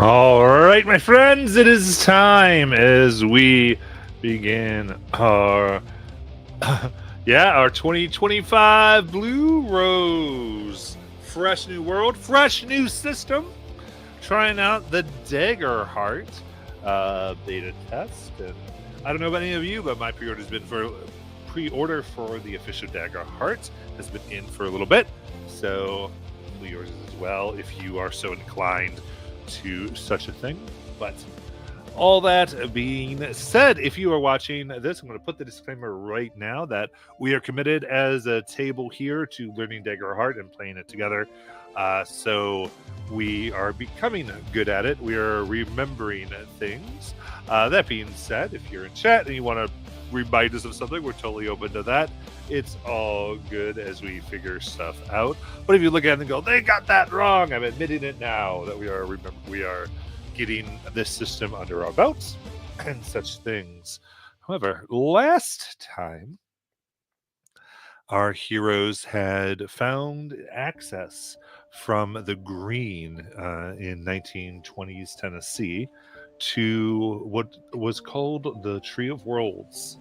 All right, my friends, it is time as we begin our our 2025 Blue Rose. Fresh new world, fresh new system. Trying out the Daggerheart beta test. And I don't know about any of you, but my pre-order for the official Daggerheart has been in for a little bit. So yours as well if you are so inclined to such a thing. But all that being said, if you are watching this, I'm going to put the disclaimer right now that we are committed as a table here to learning Daggerheart and playing it together. So we are becoming good at it. We are remembering things. That being said, if you're in chat and you want to remind us of something, we're totally open to that. It's all good as we figure stuff out. But if you look at it and go, they got that wrong, I'm admitting it now that we are getting this system under our belts and such things. However, last time our heroes had found access from the Green in 1920s Tennessee to what was called the Tree of Worlds.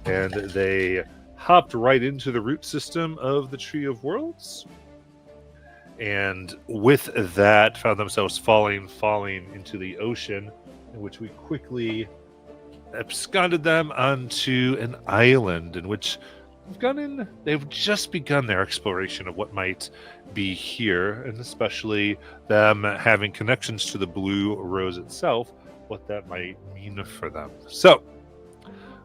And they hopped right into the root system of the Tree of Worlds. And with that, found themselves falling into the ocean, in which we quickly absconded them onto an island in which they've just begun their exploration of what might be here, and especially them having connections to the Blue Rose itself, what that might mean for them. So,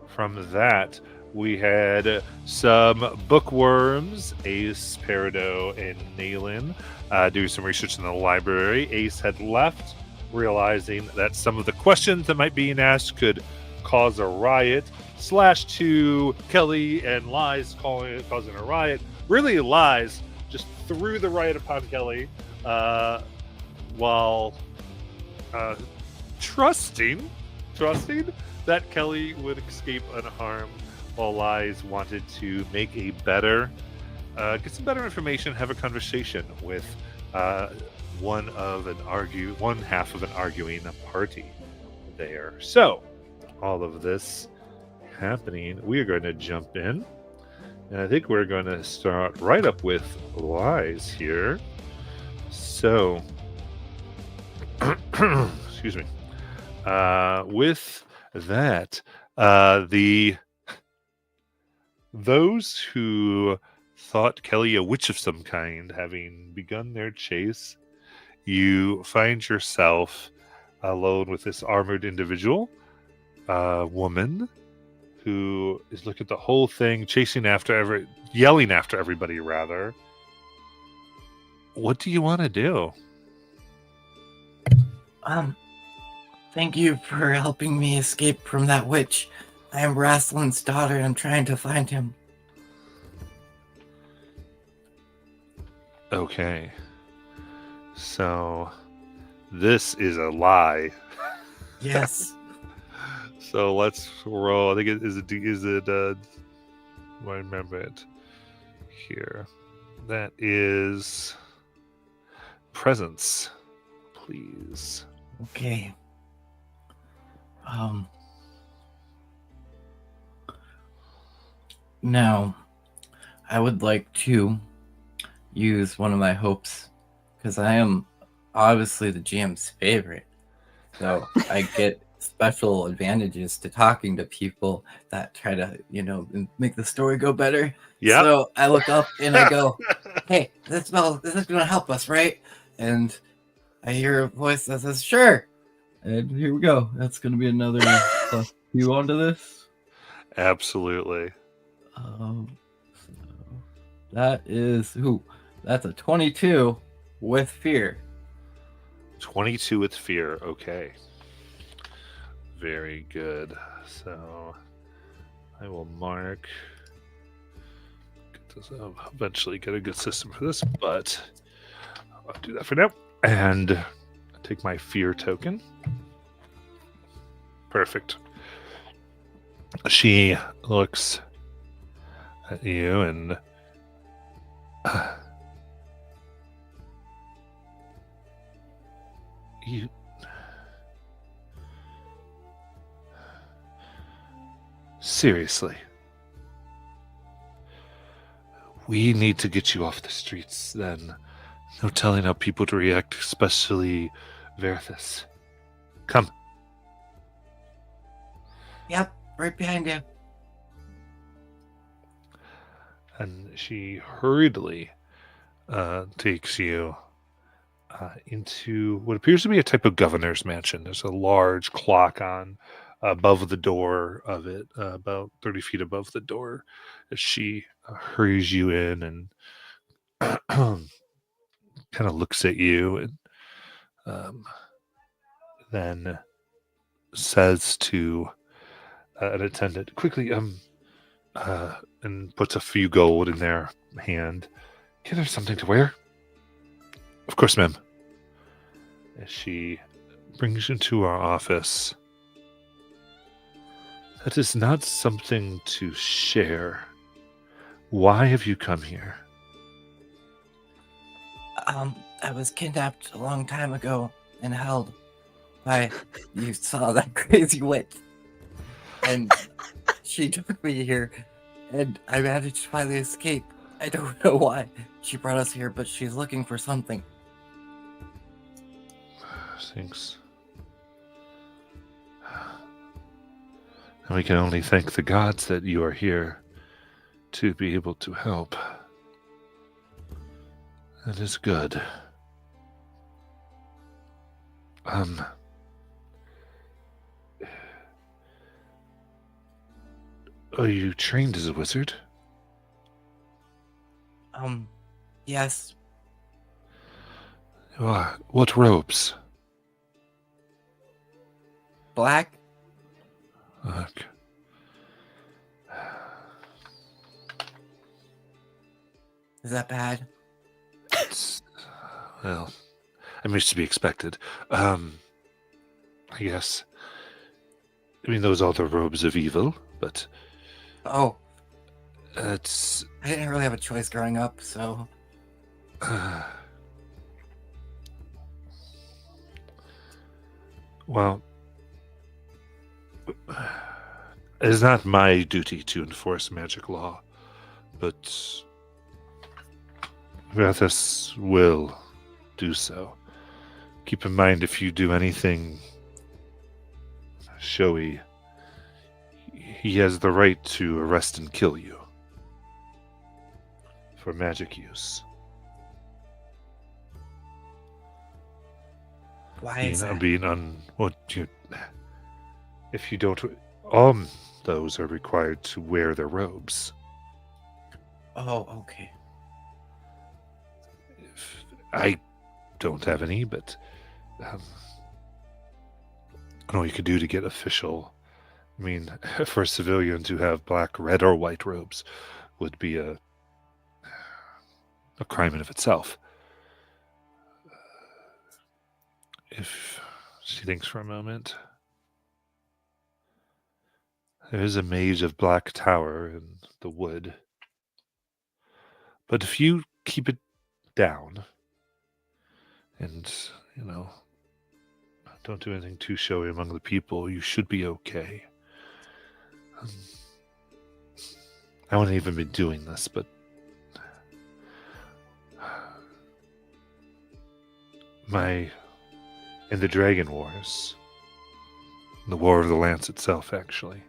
from that, we had some bookworms, Ace, Peridot, and Nayland, do some research in the library. Ace had left, realizing that some of the questions that might be being asked could cause a riot, /to Kelly and Lies causing a riot. Really, Lies just threw the riot upon Kelly while trusting that Kelly would escape unharmed, while Lies wanted to make a better, get some better information, have a conversation with one half of an arguing party there. So, all of this happening, we are going to jump in, and I think we're going to start right up with Lies here. So, excuse me. With that, those who thought Kelly a witch of some kind, having begun their chase, you find yourself alone with this armored individual, woman, who is looking at the whole thing, yelling after everybody, rather. What do you want to do? Thank you for helping me escape from that witch. I am Raslin's daughter and I'm trying to find him. Okay. So, this is a lie. Yes. So let's roll. I think I remember it here. That is presence, please. Okay. Now, I would like to use one of my hopes, because I am obviously the GM's favorite. So I get special advantages to talking to people that try to, make the story go better. Yeah. So I look up and I go, hey, this is going to help us, right? And I hear a voice that says, sure. And here we go. That's going to be another plus 2 onto this. Absolutely. So that is, that's a 22 with fear. 22 with fear. Okay. Very good. So I will mark. I'll eventually get a good system for this, but I'll do that for now. And take my fear token. Perfect. She looks at you and Seriously. We need to get you off the streets, then. No telling how people would react, especially Verithus. Come. Yep, right behind you. And she hurriedly takes you into what appears to be a type of governor's mansion. There's a large clock on above the door of it, about 30 feet above the door, as she hurries you in and kind of looks at you and then says to an attendant, quickly, and puts a few gold in their hand. Get her something to wear. Of course, ma'am. As she brings you to our office. That is not something to share. Why have you come here? I was kidnapped a long time ago and held by, you saw that crazy witch. And she took me here, and I managed to finally escape. I don't know why she brought us here, but she's looking for something. Thanks. And we can only thank the gods that you are here to be able to help. That is good. Are you trained as a wizard? Yes. What robes? Black? Look. Is that bad? Well, I mean, it's to be expected. I guess. I mean, those are the robes of evil, but Oh, it's. I didn't really have a choice growing up, so. Well, it is not my duty to enforce magic law, but Rathus will do so. Keep in mind, if you do anything showy, he has the right to arrest and kill you for magic use. Why is that? If you don't, all those are required to wear their robes. Oh, okay. I don't have any, but I don't know what you could do to get official. I mean, for a civilian to have black, red, or white robes would be a crime in of itself. If she thinks for a moment, there is a mage of Black Tower in the wood. But if you keep it down and, don't do anything too showy among the people, you should be okay. I wouldn't even be doing this, but in the Dragon Wars, the War of the Lance itself, actually,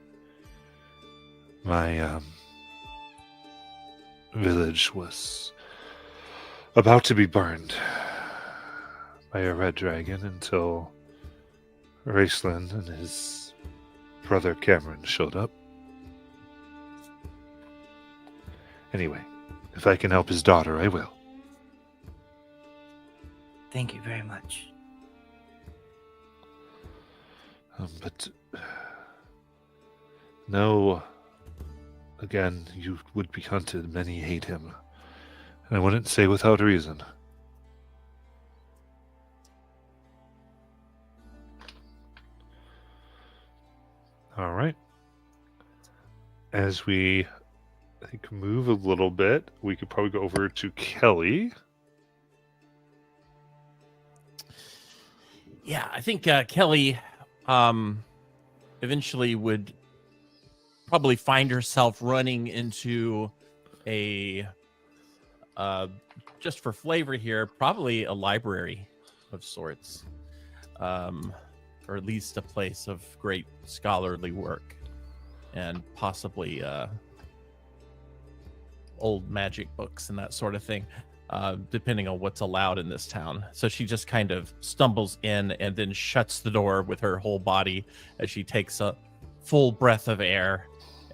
my village was about to be burned by a red dragon until Raceland and his brother Cameron showed up. Anyway, if I can help his daughter, I will. Thank you very much. But no, again, you would be hunted. Many hate him. And I wouldn't say without reason. All right. As we, I think, move a little bit, we could probably go over to Kelly. Yeah, I think Kelly eventually would probably find herself running into a just for flavor here, probably a library of sorts, or at least a place of great scholarly work, and possibly old magic books and that sort of thing, depending on what's allowed in this town. So she just kind of stumbles in and then shuts the door with her whole body as she takes a full breath of air,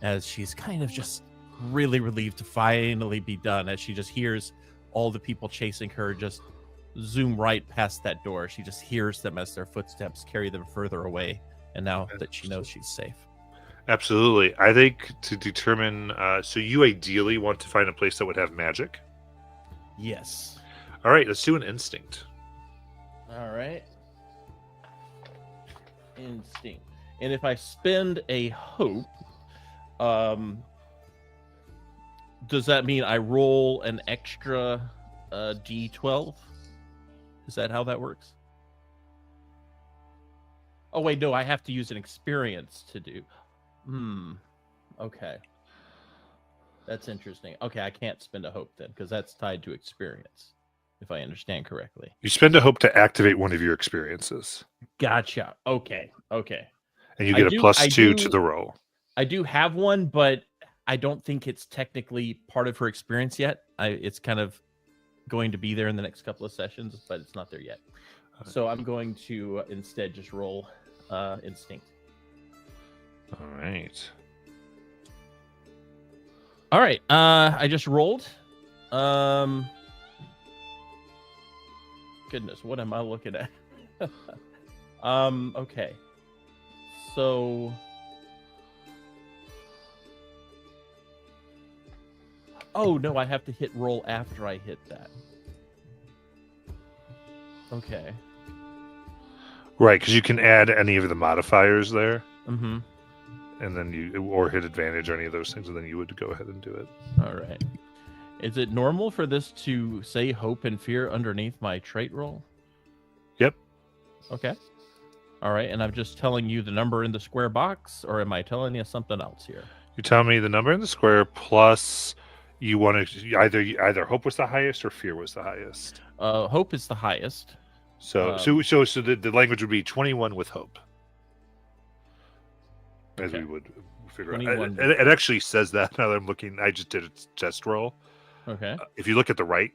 as she's kind of just really relieved to finally be done, as she just hears all the people chasing her just zoom right past that door. She just hears them as their footsteps carry them further away, and now that she knows she's safe. Absolutely. I think to determine, so you ideally want to find a place that would have magic. Yes. All right, let's do an instinct. All right. Instinct. And if I spend a hope, does that mean I roll an extra D12? Is that how that works? Oh, wait, no, I have to use an experience to do. Okay. That's interesting. Okay, I can't spend a hope then, because that's tied to experience, if I understand correctly. You spend a hope to activate one of your experiences. Gotcha. Okay. And you get a +2 to the roll. I do have one, but I don't think it's technically part of her experience yet. It's kind of going to be there in the next couple of sessions, but it's not there yet. So I'm going to instead just roll instinct. All right. All right. I just rolled. Goodness, what am I looking at? Okay. So oh no, I have to hit roll after I hit that. Okay. Right, because you can add any of the modifiers there. Mm-hmm. And then or hit advantage or any of those things, and then you would go ahead and do it. All right. Is it normal for this to say hope and fear underneath my trait roll? Yep. Okay. All right, and I'm just telling you the number in the square box, or am I telling you something else here? You tell me the number in the square plus you want to either hope was the highest or fear was the highest. Hope is the highest. So the language would be 21 with hope. As Okay. we would figure 21. out. It actually says that now that I'm looking. I just did a test roll. Okay. If you look at the right,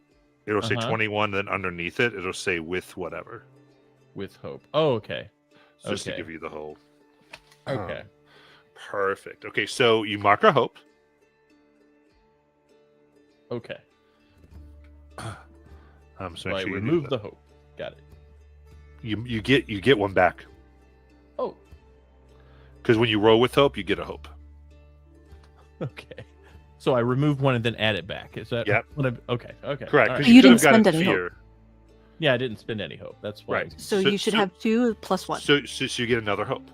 it'll say Uh-huh. 21, then underneath it, it'll say with whatever. With hope. Oh, okay. So just to Okay. give you the whole. Okay. Perfect. Okay, so you mark a hope. Okay. So I make sure you do remove that. the hope. Got it. You get one back. Oh. Because when you roll with hope, you get a hope. Okay. So I remove one and then add it back. Is that? Yep. Okay. Correct. All 'cause right. You could have didn't spend gotten any hope. fear. Yeah, I didn't spend any hope. That's why. Right. So you should have 2 plus 1. So you get another hope.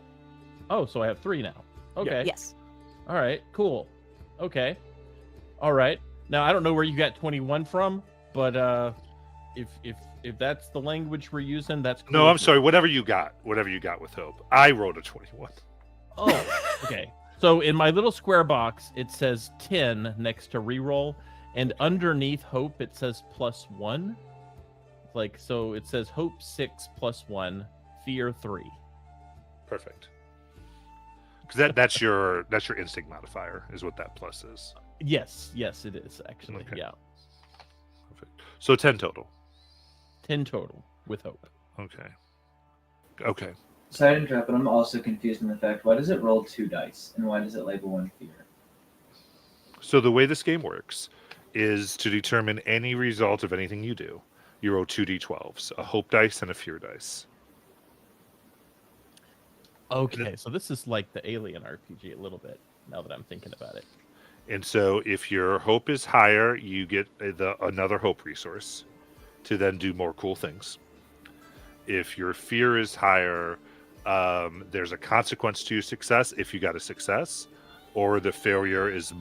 Oh, so I have 3 now. Okay. Yes. All right. Cool. Okay. All right. Now I don't know where you got 21 from, but if that's the language we're using, that's cool. No, I'm sorry. Whatever you got with hope. I rolled a 21. Oh, okay. So in my little square box, it says 10 next to reroll, and underneath hope it says +1. Like, so it says hope 6 +1, fear 3. Perfect. Because that's your instinct modifier is what that plus is. Yes, it is actually. Okay. Yeah, Perfect. So 10 total. 10 total with hope. Okay. Sorry to interrupt, but I'm also confused in the fact, why does it roll 2 dice and why does it label 1 fear? So the way this game works is to determine any result of anything you do. You roll 2d12s, a hope dice and a fear dice. Okay, so this is like the Alien RPG a little bit. Now that I'm thinking about it. And so if your hope is higher, you get another hope resource to then do more cool things. If your fear is higher, there's a consequence to your success if you got a success, or the failure is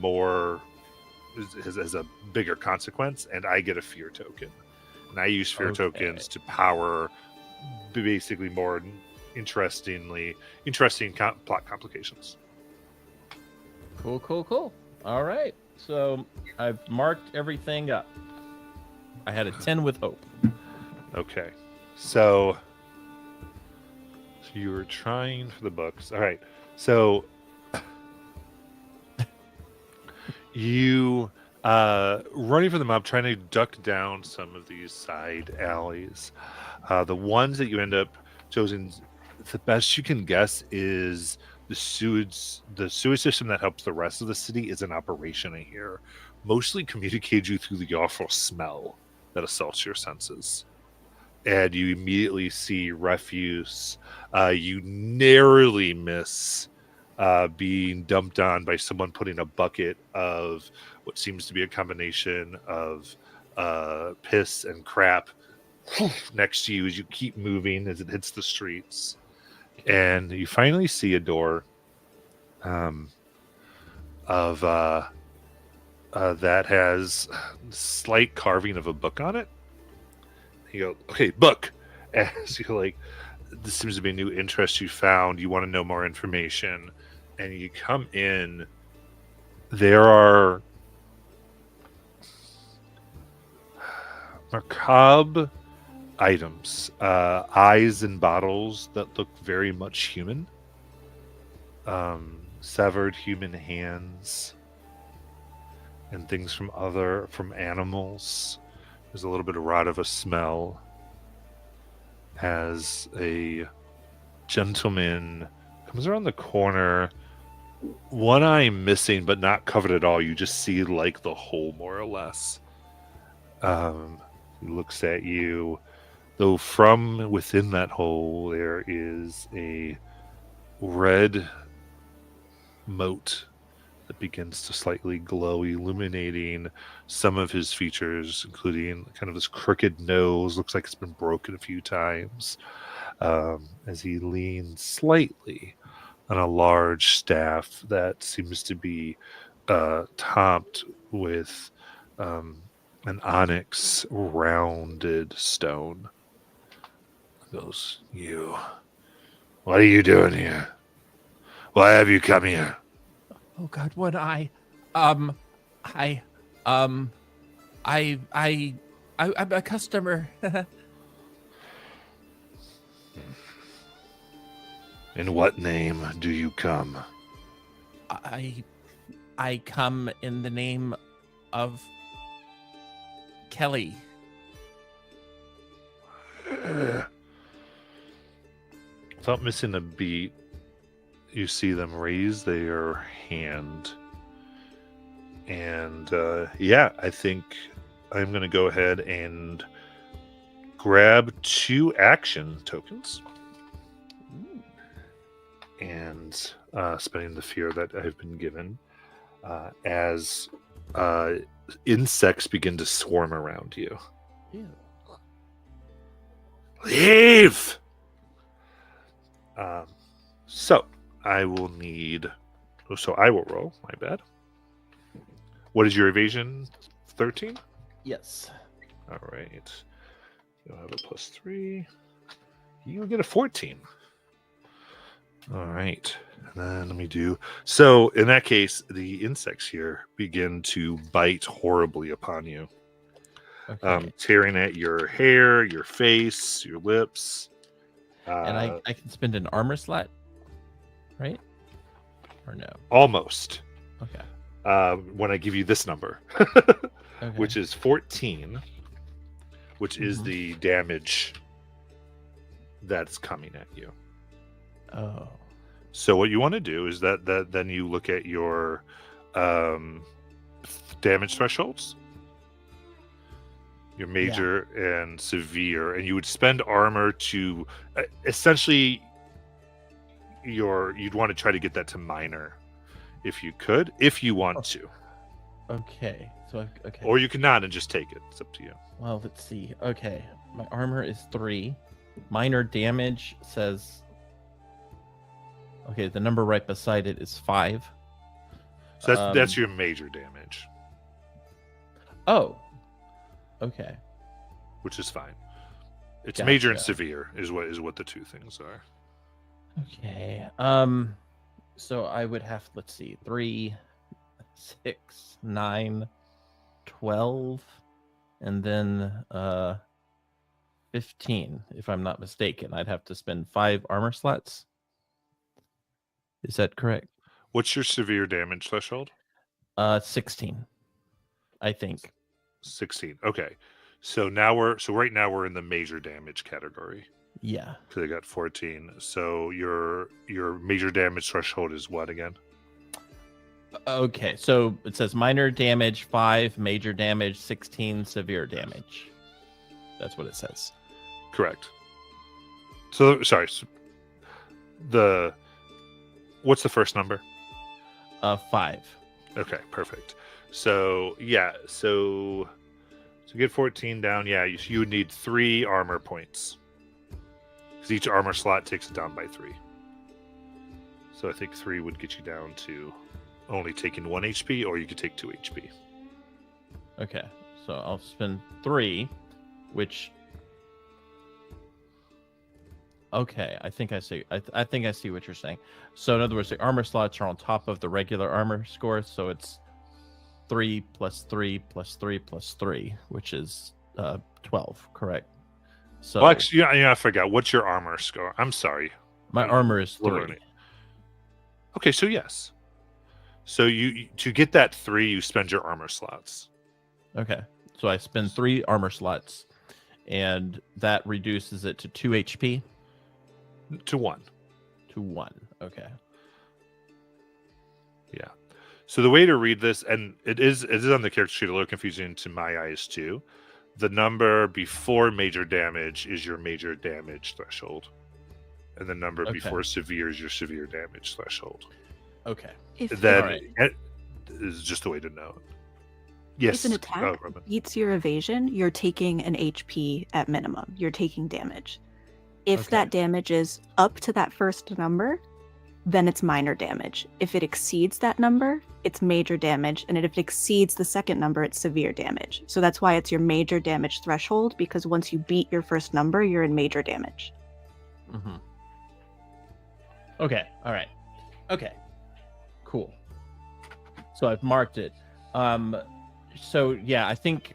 has a bigger consequence, and I get a fear token. And I use fear tokens to power basically more interesting plot complications. Cool. All right. So I've marked everything up. I had a 10 with hope. Okay. So you were trying for the books. All right. So you running for them up, trying to duck down some of these side alleys. The ones that you end up choosing, the best you can guess is the sewage system that helps the rest of the city is in operation in here. Mostly communicates you through the awful smell that assaults your senses. And you immediately see refuse. You narrowly miss being dumped on by someone putting a bucket of what seems to be a combination of piss and crap next to you as you keep moving as it hits the streets. And you finally see a door of that has slight carving of a book on it. You go, okay, book. As you're like, this seems to be a new interest you found. You want to know more information. And you come in. There are macabre items, eyes in bottles that look very much human. Severed human hands and things from animals. There's a little bit of rot of a smell as a gentleman comes around the corner, one eye missing but not covered at all. You just see like the hole more or less. He looks at you, though from within that hole there is a red mote that begins to slightly glow, illuminating some of his features, including kind of this crooked nose, looks like it's been broken a few times, as he leans slightly on a large staff that seems to be topped with an onyx rounded stone. He goes, what are you doing here? Why have you come here? Oh God, what I'm a customer. In what name do you come? I come in the name of Kelly. Without missing a beat, you see them raise their hand. And I think I'm going to go ahead and grab 2 action tokens. And spending the fear that I've been given as insects begin to swarm around you. Ew. Leave! So I will roll, my bad. What is your evasion? 13? Yes. All right. You'll have a +3. You'll get a 14. All right. And then let me do... So in that case, the insects here begin to bite horribly upon you. Okay. Tearing at your hair, your face, your lips. And I can spend an armor slot, right? Or no? Almost. Okay. When I give you this number, Okay. which is 14, which is the damage that's coming at you. Oh. So what you want to do is that then you look at your damage thresholds, your major and severe, and you would spend armor to essentially you'd want to try to get that to minor if you could, if you want to. Okay. So okay. Or you cannot and just take it. It's up to you. Well, let's see. Okay. My armor is 3. Minor damage says... Okay, the number right beside it is 5. So that's your major damage. Oh. Okay. Which is fine. It's Gotcha. major and severe is what the 2 things are. Okay. So I would have, let's see, 3, 6, 9, 12, and then 15, if I'm not mistaken. I'd have to spend 5 armor slots. Is that correct? What's your severe damage threshold? 16, I think. 16. Okay. So right now we're in the major damage category. Yeah. Because I got 14. So your major damage threshold is what again? Okay, so it says minor damage 5, major damage 16, severe damage. That's what it says. Correct. So sorry. What's the first number? 5. Okay, perfect. So yeah, so to get 14 down, yeah, you would need 3 armor points. Because each armor slot takes it down by 3. So I think 3 would get you down to only taking 1 HP, or you could take 2 HP. Okay, so I'll spend 3, which. Okay, I think I see. I think I see what you're saying. So in other words, the armor slots are on top of the regular armor score, so it's 3 plus 3 plus 3 plus 3, which is 12. Correct. So Well, actually, yeah, I forgot. What's your armor score? I'm sorry. my armor is We're 3. learning. Okay, so yes. So you to get that 3, you spend your armor slots. Okay, so I spend 3 armor slots, and that reduces it to 2 HP. To 1. To 1. Okay. Yeah. So the way to read this, and it is on the character sheet, a little confusing to my eyes too. The number before major damage is your major damage threshold, and the number before severe is your severe damage threshold. Okay. If Then it is just a way to know it. Yes. If an attack beats your evasion, you're taking an HP at minimum. You're taking damage. If that damage is up to that first number, then it's minor damage. If it exceeds that number, it's major damage. And if it exceeds the second number, it's severe damage. So that's why it's your major damage threshold, because once you beat your first number, you're in major damage. Mm-hmm. Okay. All right. Okay. Cool. So I've marked it. So yeah, I think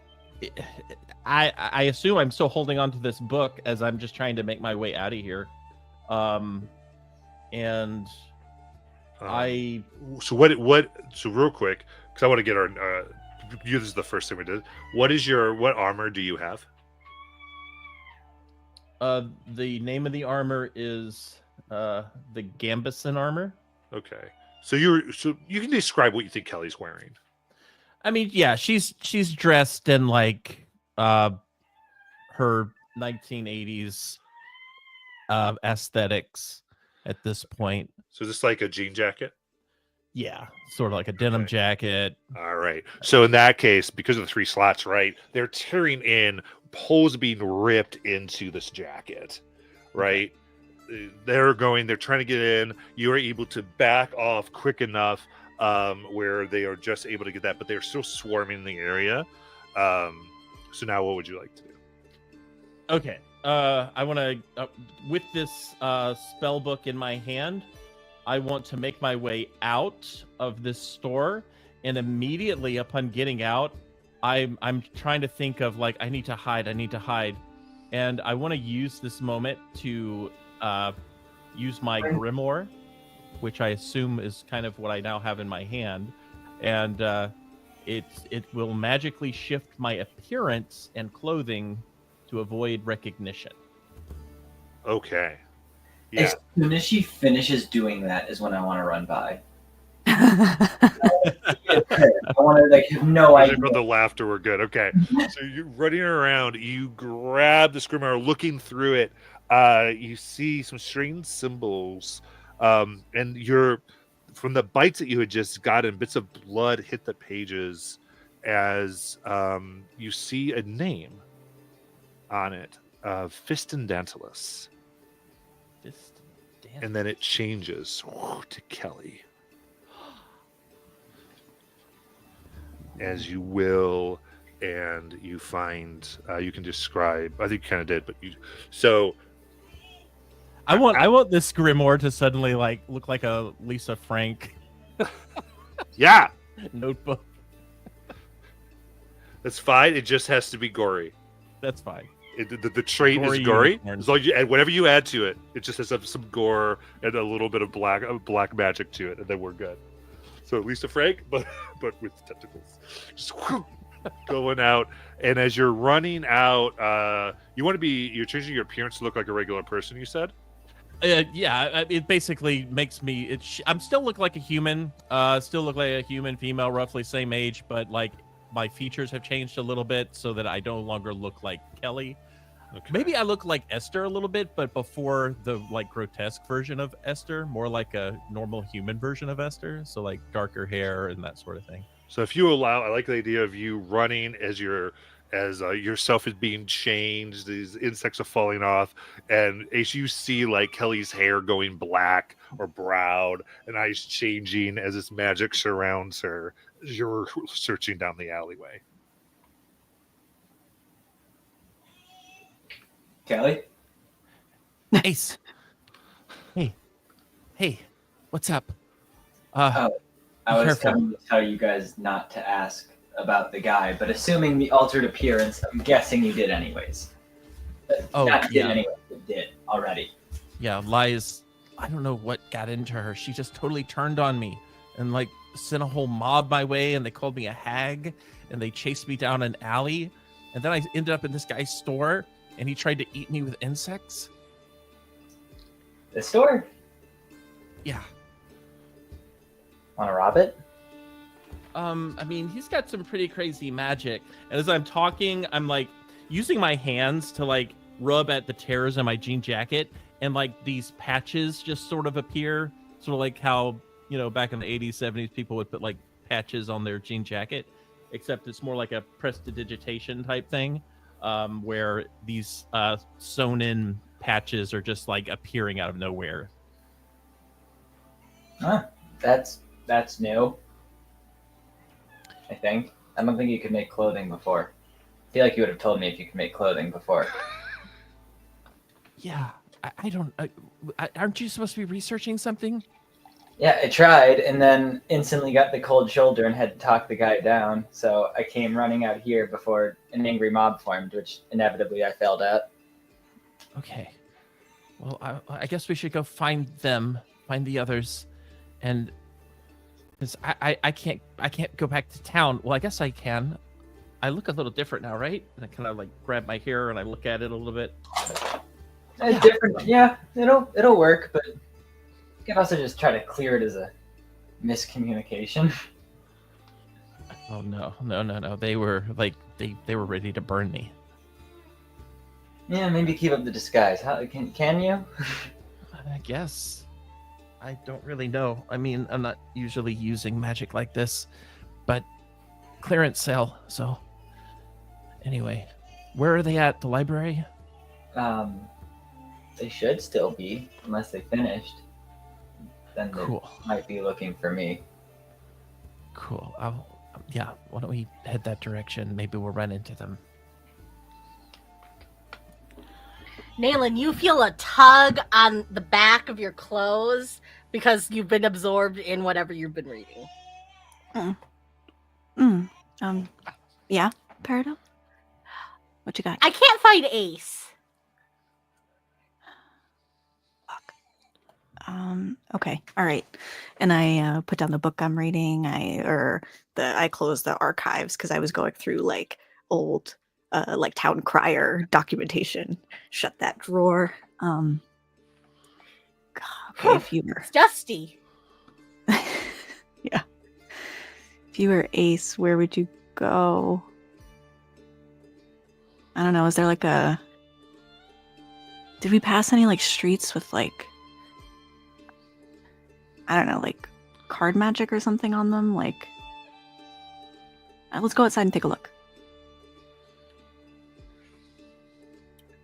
I assume I'm still holding on to this book as I'm just trying to make my way out of here. And so what so real quick, because I want to get our this is the first thing we did. What armor do you have? The name of the armor is the Gambison armor. Okay. So you can describe what you think Kelly's wearing. I mean, yeah, she's dressed in like her 1980s aesthetics at this point. So is this like a jean jacket? Yeah, sort of like a denim jacket. All right. So in that case, because of the 3 slots, right, they're tearing in, holes being ripped into this jacket, right? Okay. They're trying to get in. You are able to back off quick enough where they are just able to get that, but they're still swarming the area. So now what would you like to do? Okay. I want to, with this spell book in my hand, I want to make my way out of this store, and immediately upon getting out, I'm trying to think of like I need to hide, and I want to use this moment to use my grimoire, which I assume is kind of what I now have in my hand, and it will magically shift my appearance and clothing to avoid recognition. Okay. Yeah. As soon as she finishes doing that is when I want to run by. I want to have no idea. For the laughter, we're good. Okay. So you're running around. You grab the grimoire, looking through it. You see some strange symbols, and you're from the bites that you had just gotten. Bits of blood hit the pages as you see a name on it, Fistendantilus. And then it changes to Kelly. As you will, and you find, you can describe, I think you kind of did, but I want this grimoire to suddenly like look like a Lisa Frank Yeah, notebook. that's fine. It just has to be gory. That's fine. The trait Gory is gory. unicorn. As long as you add whatever you add to it, it just has some gore and a little bit of black magic to it, and then we're good. So Lisa Frank, but with tentacles, just going out. And as you're running out, you're changing your appearance to look like a regular person. You said. Yeah, it basically makes me. I'm still look like a human. Still look like a human, female, roughly same age, but like my features have changed a little bit so that I no longer look like Kelly. Okay. Maybe I look like Esther a little bit, but before the like grotesque version of Esther, more like a normal human version of Esther. So like darker hair and that sort of thing. So if you allow, I like the idea of you running as yourself is being changed. These insects are falling off, and as you see like Kelly's hair going black or brown, and eyes changing as this magic surrounds her, you're searching down the alleyway. Kelly? Ace. Hey, what's up? I was careful. coming to tell you guys not to ask about the guy, but assuming the altered appearance, I'm guessing you did anyways. Oh, Not did yeah. anyways, but did already. Yeah, Lies. I don't know what got into her. She just totally turned on me and like sent a whole mob my way, and they called me a hag, and they chased me down an alley, and then I ended up in this guy's store, and he tried to eat me with insects. The store? Yeah. Wanna rob it? I mean, he's got some pretty crazy magic. And as I'm talking, I'm like using my hands to like rub at the tears in my jean jacket, and like these patches just sort of appear, sort of like how, you know, back in the 80s, 70s, people would put like patches on their jean jacket, except it's more like a prestidigitation type thing, where these sewn in patches are just like appearing out of nowhere. Huh. That's new. I think. I don't think you could make clothing before. I feel like you would have told me if you could make clothing before. Yeah, I don't. Aren't you supposed to be researching something? Yeah, I tried and then instantly got the cold shoulder and had to talk the guy down. So I came running out here before an angry mob formed, which inevitably I failed at. Okay. Well, I guess we should go find them, find the others, and because I can't go back to town. Well, I guess I can. I look a little different now, right? And I kind of like grab my hair and I look at it a little bit. Different, yeah. It'll work, but you can also just try to clear it as a miscommunication. Oh no! They were like they were ready to burn me. Yeah, maybe keep up the disguise. How can you? I guess. I don't really know. I mean, I'm not usually using magic like this, but clearance sale. So anyway, where are they at? The library? They should still be, unless they finished. Then they Cool. might be looking for me. Cool. Yeah. Why don't we head that direction? Maybe we'll run into them. Naylan, you feel a tug on the back of your clothes because you've been absorbed in whatever you've been reading. Yeah, Peridot? What you got? I can't find Ace. Okay, all right. And I put down the book I'm reading. I closed the archives because I was going through like old like town crier documentation. Shut that drawer. God, okay, if you were It's dusty. yeah. If you were Ace, where would you go? I don't know, is there like did we pass any like streets with like, I don't know, like card magic or something on them? Like, let's go outside and take a look.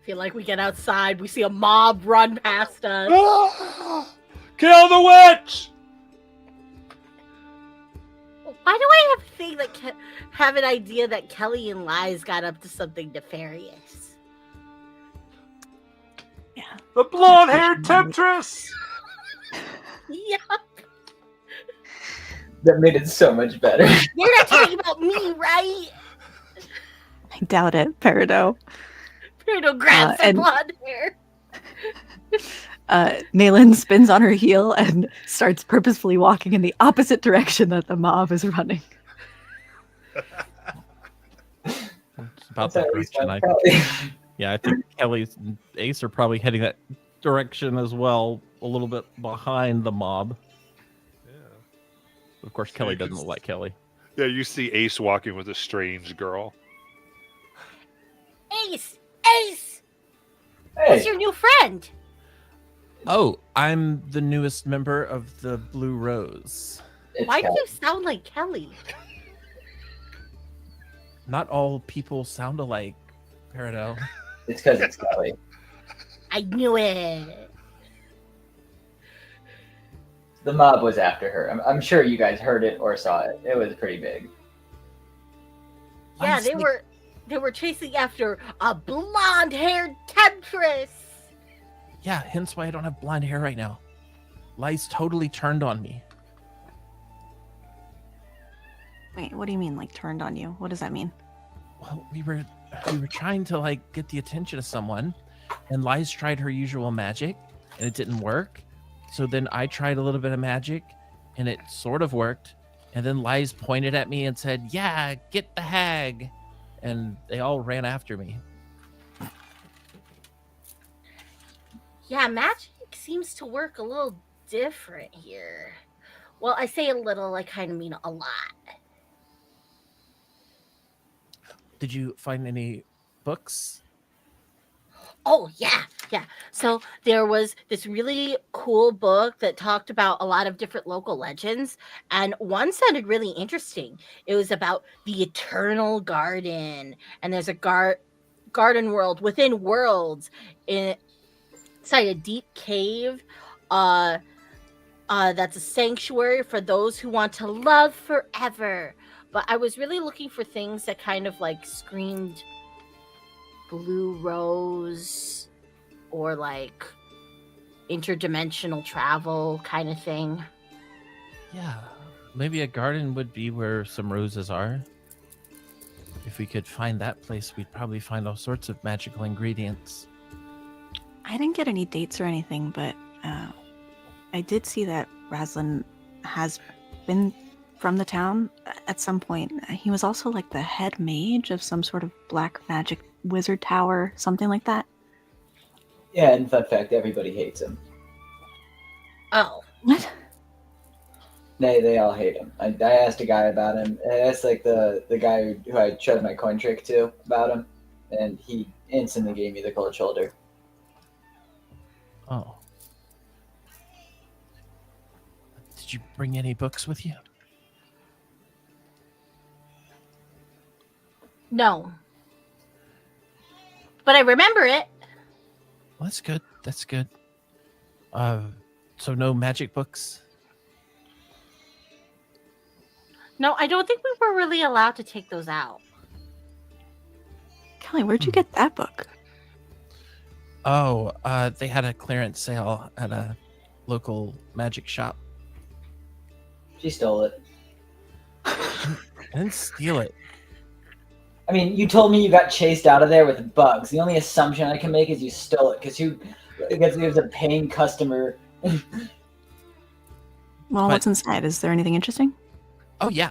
Feel like we get outside, we see a mob run past us. Kill the witch! Why do I have a thing that have an idea that Kelly and Lies got up to something nefarious? Yeah, The blonde-haired temptress. Yeah, That made it so much better. you're not talking about me, right? I doubt it, Peridot. Peridot grabs some and- blonde hair. Nayland spins on her heel and starts purposefully walking in the opposite direction that the mob is running. It's about That's the at least direction one I Kelly. Yeah, I think Kelly's and Ace are probably heading that direction as well, a little bit behind the mob. Yeah. Of course, So Kelly you can doesn't look like Kelly. Yeah, you see Ace walking with a strange girl. Ace! Ace! Hey, Who's your new friend? Oh, I'm the newest member of the Blue Rose. it's Why do Kelly. you sound like Kelly? Not all people sound alike, Peridot. It's because it's Kelly. I knew it. The mob was after her. I'm sure you guys heard it or saw it. It was pretty big. Yeah, Honestly- they were chasing after a blonde-haired temptress. Yeah, hence why I don't have blonde hair right now. Lies totally turned on me. Wait, what do you mean, like turned on you? What does that mean? Well, we were trying to like get the attention of someone, and Lies tried her usual magic, and it didn't work. So then I tried a little bit of magic, and it sort of worked. And then Lies pointed at me and said, "Yeah, get the hag," and they all ran after me. Yeah, magic seems to work a little different here. Well, I say a little, I kind of mean a lot. Did you find any books? Oh, yeah. So there was this really cool book that talked about a lot of different local legends, and one sounded really interesting. It was about the eternal garden, and there's a garden world within worlds inside a deep cave. That's a sanctuary for those who want to love forever. But I was really looking for things that kind of like screamed Blue Rose or like interdimensional travel kind of thing. Yeah, maybe a garden would be where some roses are. If we could find that place, we'd probably find all sorts of magical ingredients. I didn't get any dates or anything, but I did see that Raslin has been from the town at some point. He was also like the head mage of some sort of black magic wizard tower, something like that. Yeah, and fun fact, everybody hates him. Oh, What? They all hate him. I asked a guy about him. I asked like the guy who I showed my coin trick to about him, and he instantly gave me the cold shoulder. Oh. Did you bring any books with you? no. But I remember it. Well, that's good. That's good. So no magic books? No, I don't think we were really allowed to take those out. Kelly, where'd you get that book? Oh, they had a clearance sale at a local magic shop. She stole it. I didn't steal it. I mean, you told me you got chased out of there with bugs. The only assumption I can make is you stole it because it was a paying customer. Well, But- what's inside? Is there anything interesting? Oh, yeah.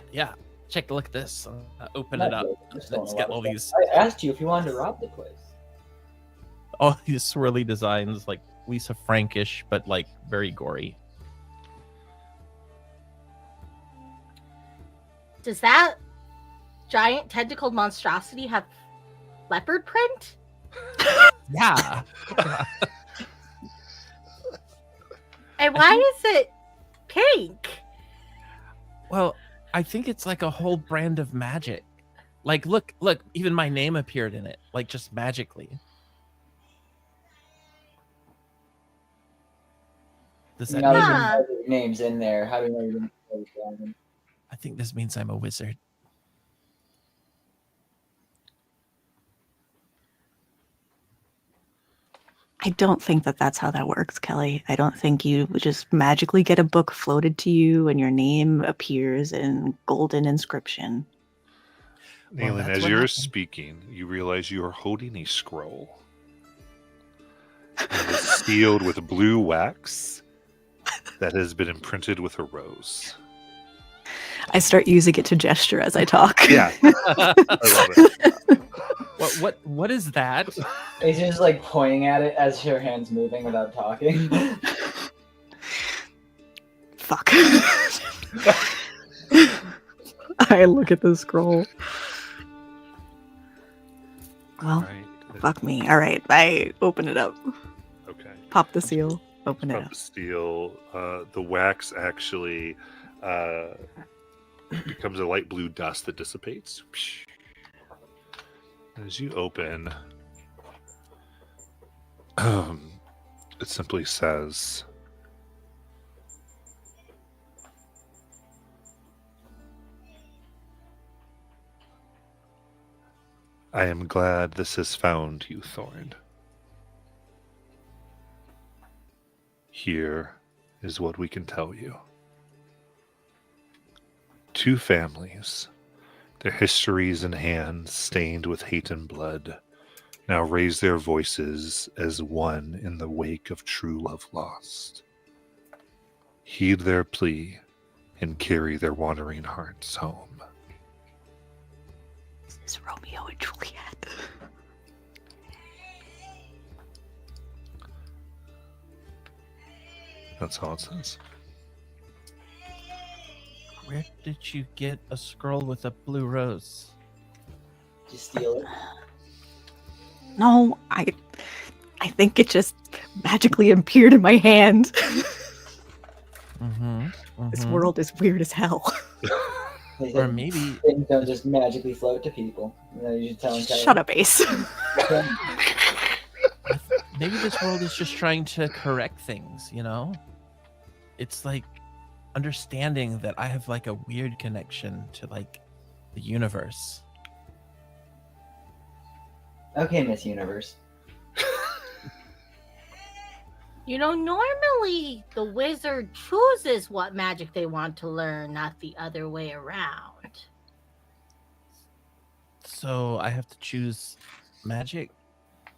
Check a look at this. Open it up. It's got all these I asked you if you wanted to rob the place. swirly designs, like Lisa Frankish, but like very gory. Does that giant tentacled monstrosity have leopard print? Yeah. And why is it pink? Well, I think it's like a whole brand of magic. Like, look, even my name appeared in it, like just magically. Does that Now mean, that Huh. you know your name's in there, how do you know you didn't play the dragon? I think this means I'm a wizard. I don't think that that's how that works, Kelly. I don't think you just magically get a book floated to you and your name appears in golden inscription. Well, Nayland, that's as what you're happened. speaking, you realize you are holding a scroll. And it's sealed with blue wax that has been imprinted with a rose. I start using it to gesture as I talk. Yeah, I love it. What is that? He's just like pointing at it as your hand's moving without talking. Fuck. I look at the scroll. Well, Right. fuck me. All right, I open it up. Okay. Pop the seal. Open it Pop up. the steel. The wax actually becomes a light blue dust that dissipates. As you open, it simply says, I am glad this has found you, Thorn. Here is what we can tell you. Two families, their histories and hands stained with hate and blood, now raise their voices as one in the wake of true love lost. Heed their plea and carry their wandering hearts home. This is Romeo and Juliet. That's all it says. Where did you get a scroll with a blue rose? Just steal it. No, I think it just magically appeared in my hand. This world is weird as hell. Or maybe Things don't just magically float to people. You know, you just tell them. Shut up, Ace. maybe this world is just trying to correct things, you know? It's like understanding that I have like a weird connection to like the universe. Okay, Miss Universe. You know, normally the wizard chooses what magic they want to learn, not the other way around. So I have to choose magic? I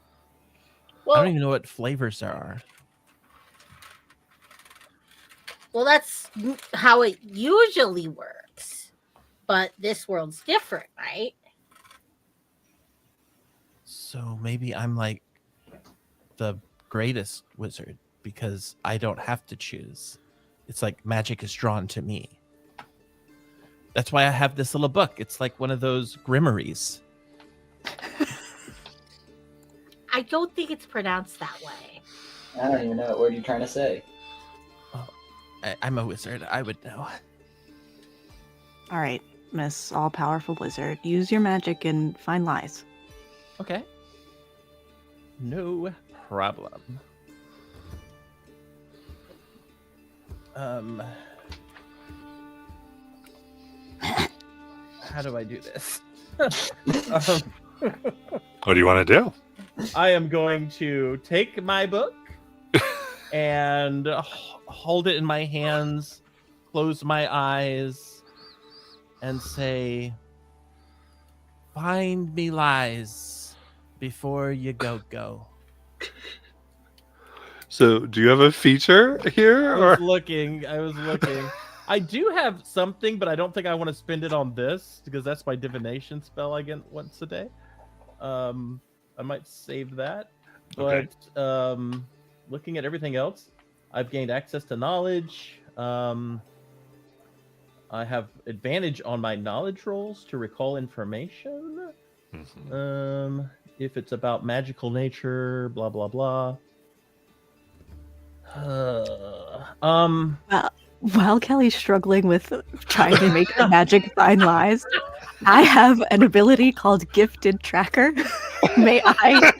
Well, don't even know what flavors there are. well, that's how it usually works. But this world's different, right? So maybe I'm like the greatest wizard because I don't have to choose. It's like magic is drawn to me. That's why I have this little book. It's like one of those grimoires. I don't think it's pronounced that way. I don't even know what word you're trying to say. I'm a wizard. I would know. All right, Miss All-Powerful Wizard, use your magic and find lies. Okay. No problem. How do I do this? What do you want to do? I am going to take my book and hold it in my hands, close my eyes, and say, "Find me lies before you go." So, do you have a feature here? I Or was looking. I do have something, but I don't think I want to spend it on this because that's my divination spell I get once a day. I might save that. But Okay. Looking at everything else, I've gained access to knowledge. I have advantage on my knowledge rolls to recall information. Mhm. If it's about magical nature, blah blah blah. While Kelly's struggling with trying to make her magic find lies, I have an ability called Gifted Tracker. May I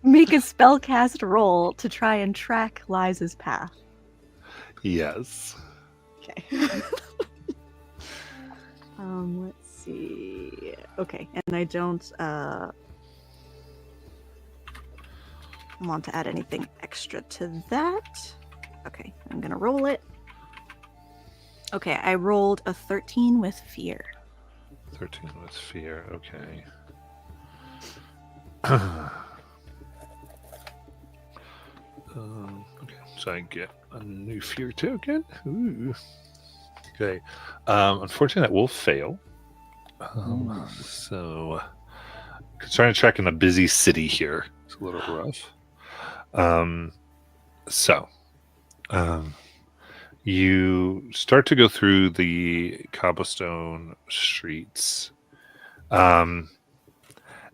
make a spellcast roll to try and track Liza's path? Yes. Okay. Let's see. Okay, and I don't want to add anything extra to that. Okay, I'm gonna roll it. Okay, I rolled a 13 with fear. 13 with fear. Okay. Okay, so I get a new fear token. Ooh. Okay. Unfortunately, that will fail. So, trying to track in a busy city here. It's a little rough. So, you start to go through the cobblestone streets. And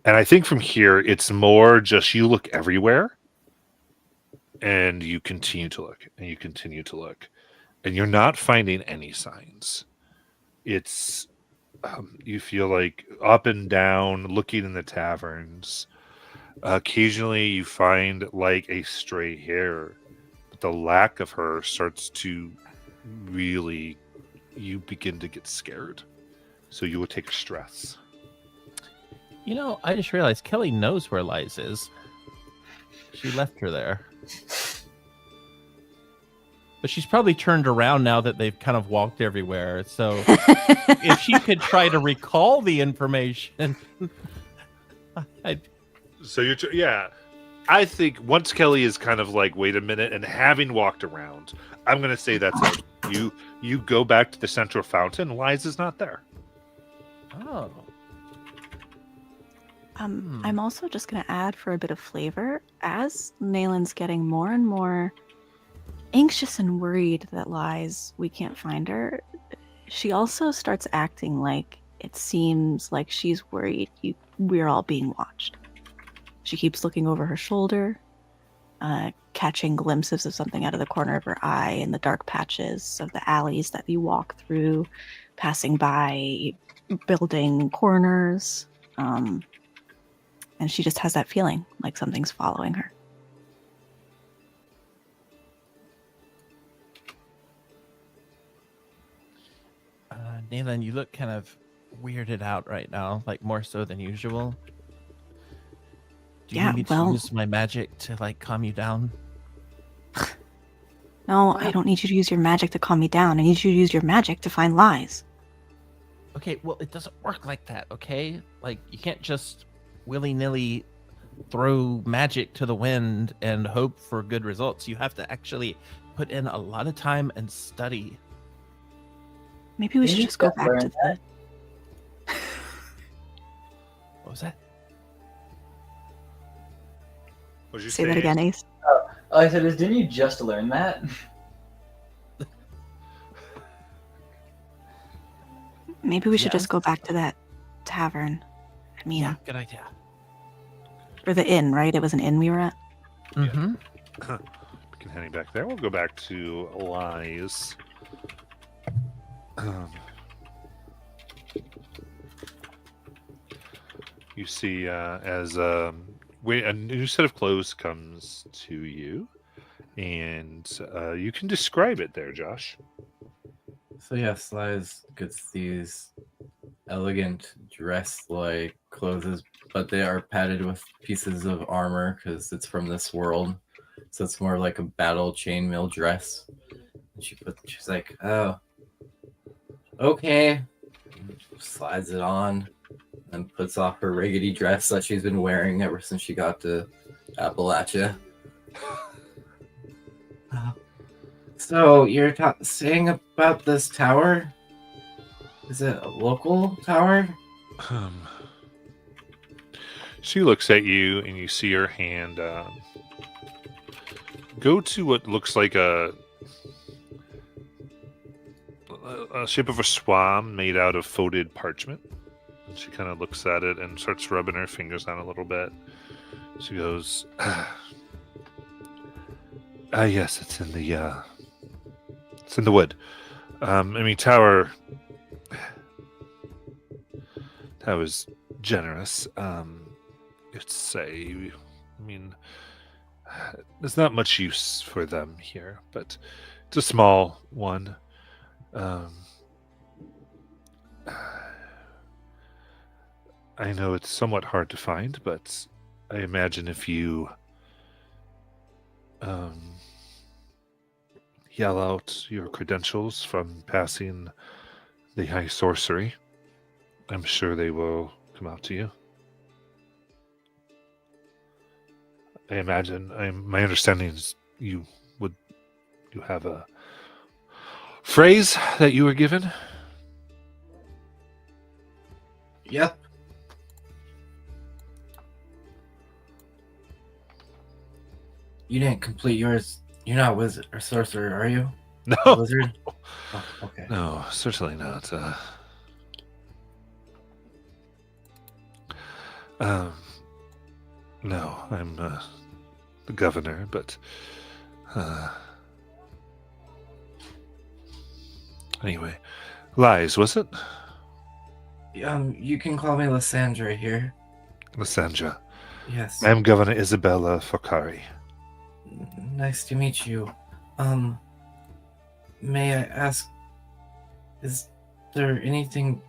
I think from here, it's more just you look everywhere and you continue to look and you continue to look and you're not finding any signs. It's, you feel like up and down, looking in the taverns. Occasionally you find like a stray hare, but the lack of her starts to really, you begin to get scared. So you will take stress. You know, I just realized Kelly knows where Liz is. She left her there. But she's probably turned around now that they've kind of walked everywhere. So if she could try to recall the information, So yeah. I think once Kelly is kind of like, wait a minute, and having walked around, I'm gonna say that's it. You go back to the central fountain. Liz is not there. oh, I'm also just going to add for a bit of flavor. As Nalen's getting more and more anxious and worried that we can't find her, she also starts acting like it seems like she's worried we're all being watched. She keeps looking over her shoulder, catching glimpses of something out of the corner of her eye in the dark patches of the alleys that you walk through, passing by building corners. And she just has that feeling like something's following her. Nayland, you look kind of weirded out right now, like more so than usual. Do you Yeah, need me to well- use my magic to like calm you down? No, I don't need you to use your magic to calm me down. I need you to use your magic to find lies. Okay, well, it doesn't work like that, okay? Like, you can't just willy-nilly throw magic to the wind and hope for good results. You have to actually put in a lot of time and study. Maybe we should just go back to the... What was that? What'd you Say that again, Ace. Oh, I said, didn't you just learn that? Maybe we should Yeah. just go back to that tavern. I mean, Yeah, good idea. or the inn, right? It was an inn we were at. Mm-hmm. We can heading back there. We'll go back to Lies. You see, as a new set of clothes comes to you, and you can describe it there, Josh. So yes, Liz gets these elegant dress-like clothes, but they are padded with pieces of armor because it's from this world. So it's more like a battle chainmail dress. And she's like, oh, okay. Slides it on and puts off her riggedy dress that she's been wearing ever since she got to Appalachia. So you're saying about this tower? Is it a local tower? She looks at you, and you see her hand go to what looks like a shape of a swan made out of folded parchment. And she kind of looks at it and starts rubbing her fingers on it a little bit. She goes, yes, it's in the wood. Tower is generous. There's not much use for them here, but it's a small one. I know it's somewhat hard to find, but I imagine if you yell out your credentials from passing the high sorcery. I'm sure they will come out to you. I imagine. My understanding is you have a phrase that you were given. Yep. You didn't complete yours. You're not a wizard or sorcerer, are you? A No, wizard? Oh, okay. no, certainly not. Um, no, I'm the governor, but anyway, lies, was it? You can call me Lysandra here. Lysandra. Yes. I'm Governor Isabella Fakari. Nice to meet you. May I ask, is there anything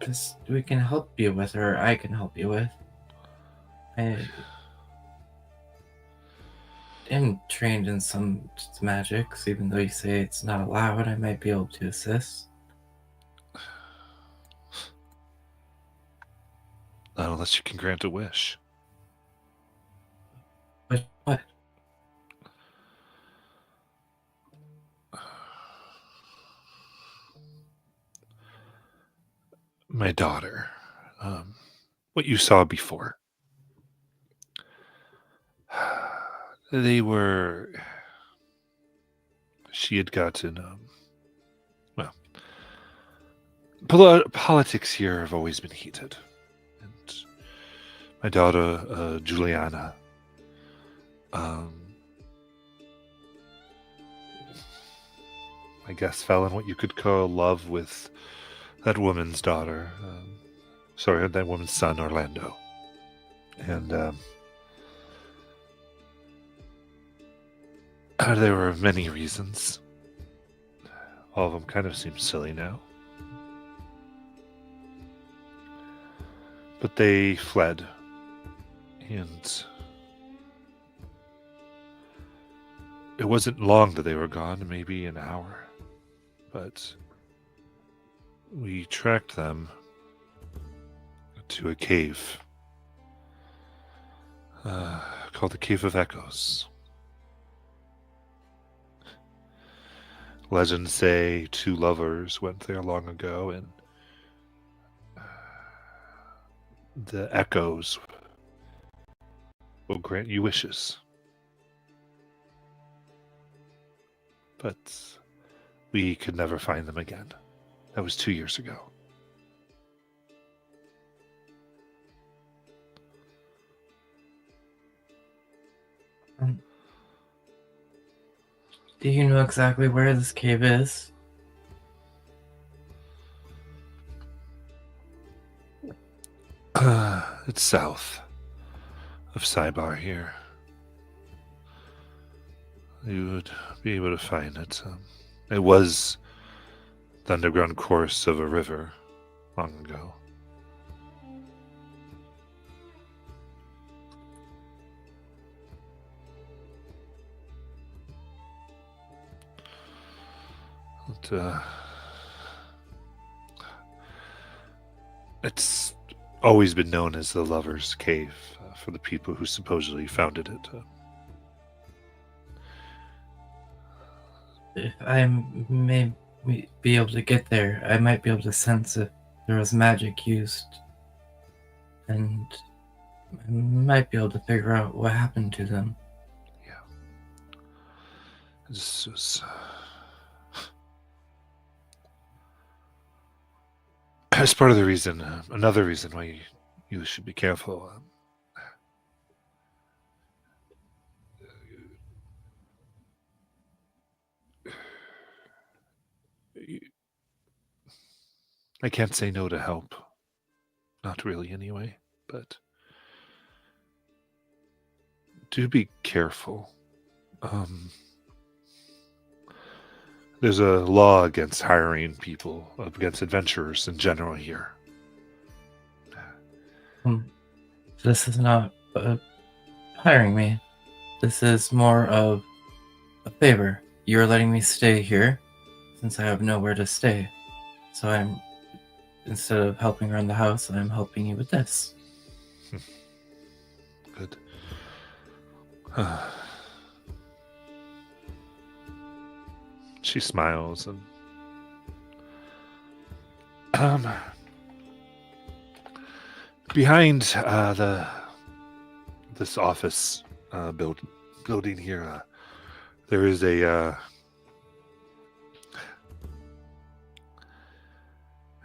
we can help you with, or I can help you with? I am trained in some magics, even though you say it's not allowed. I might be able to assist. Not unless you can grant a wish. What? My daughter. What you saw before. She had gotten, politics here have always been heated. And my daughter, Juliana, I guess fell in what you could call love with that woman's daughter. That woman's son, Orlando. And there were many reasons. All of them kind of seem silly now. But they fled. And it wasn't long that they were gone, maybe an hour. But we tracked them to a cave called the Cave of Echoes. Legends say two lovers went there long ago, and the echoes will grant you wishes. But we could never find them again. That was 2 years ago. Do you know exactly where this cave is? It's south of Cybar here. You would be able to find it. It was the underground course of a river long ago. But, it's always been known as the Lover's Cave for the people who supposedly founded it. If I may be able to get there, I might be able to sense if there was magic used. And I might be able to figure out what happened to them. Yeah. This was... That's part of the reason, another reason why you should be careful. I can't say no to help. Not really, anyway. But do be careful. There's a law against hiring people, against adventurers in general here. This is not hiring me. This is more of a favor. You're letting me stay here since I have nowhere to stay. So instead of helping around the house, I'm helping you with this. Good. She smiles and behind this office building here, there is a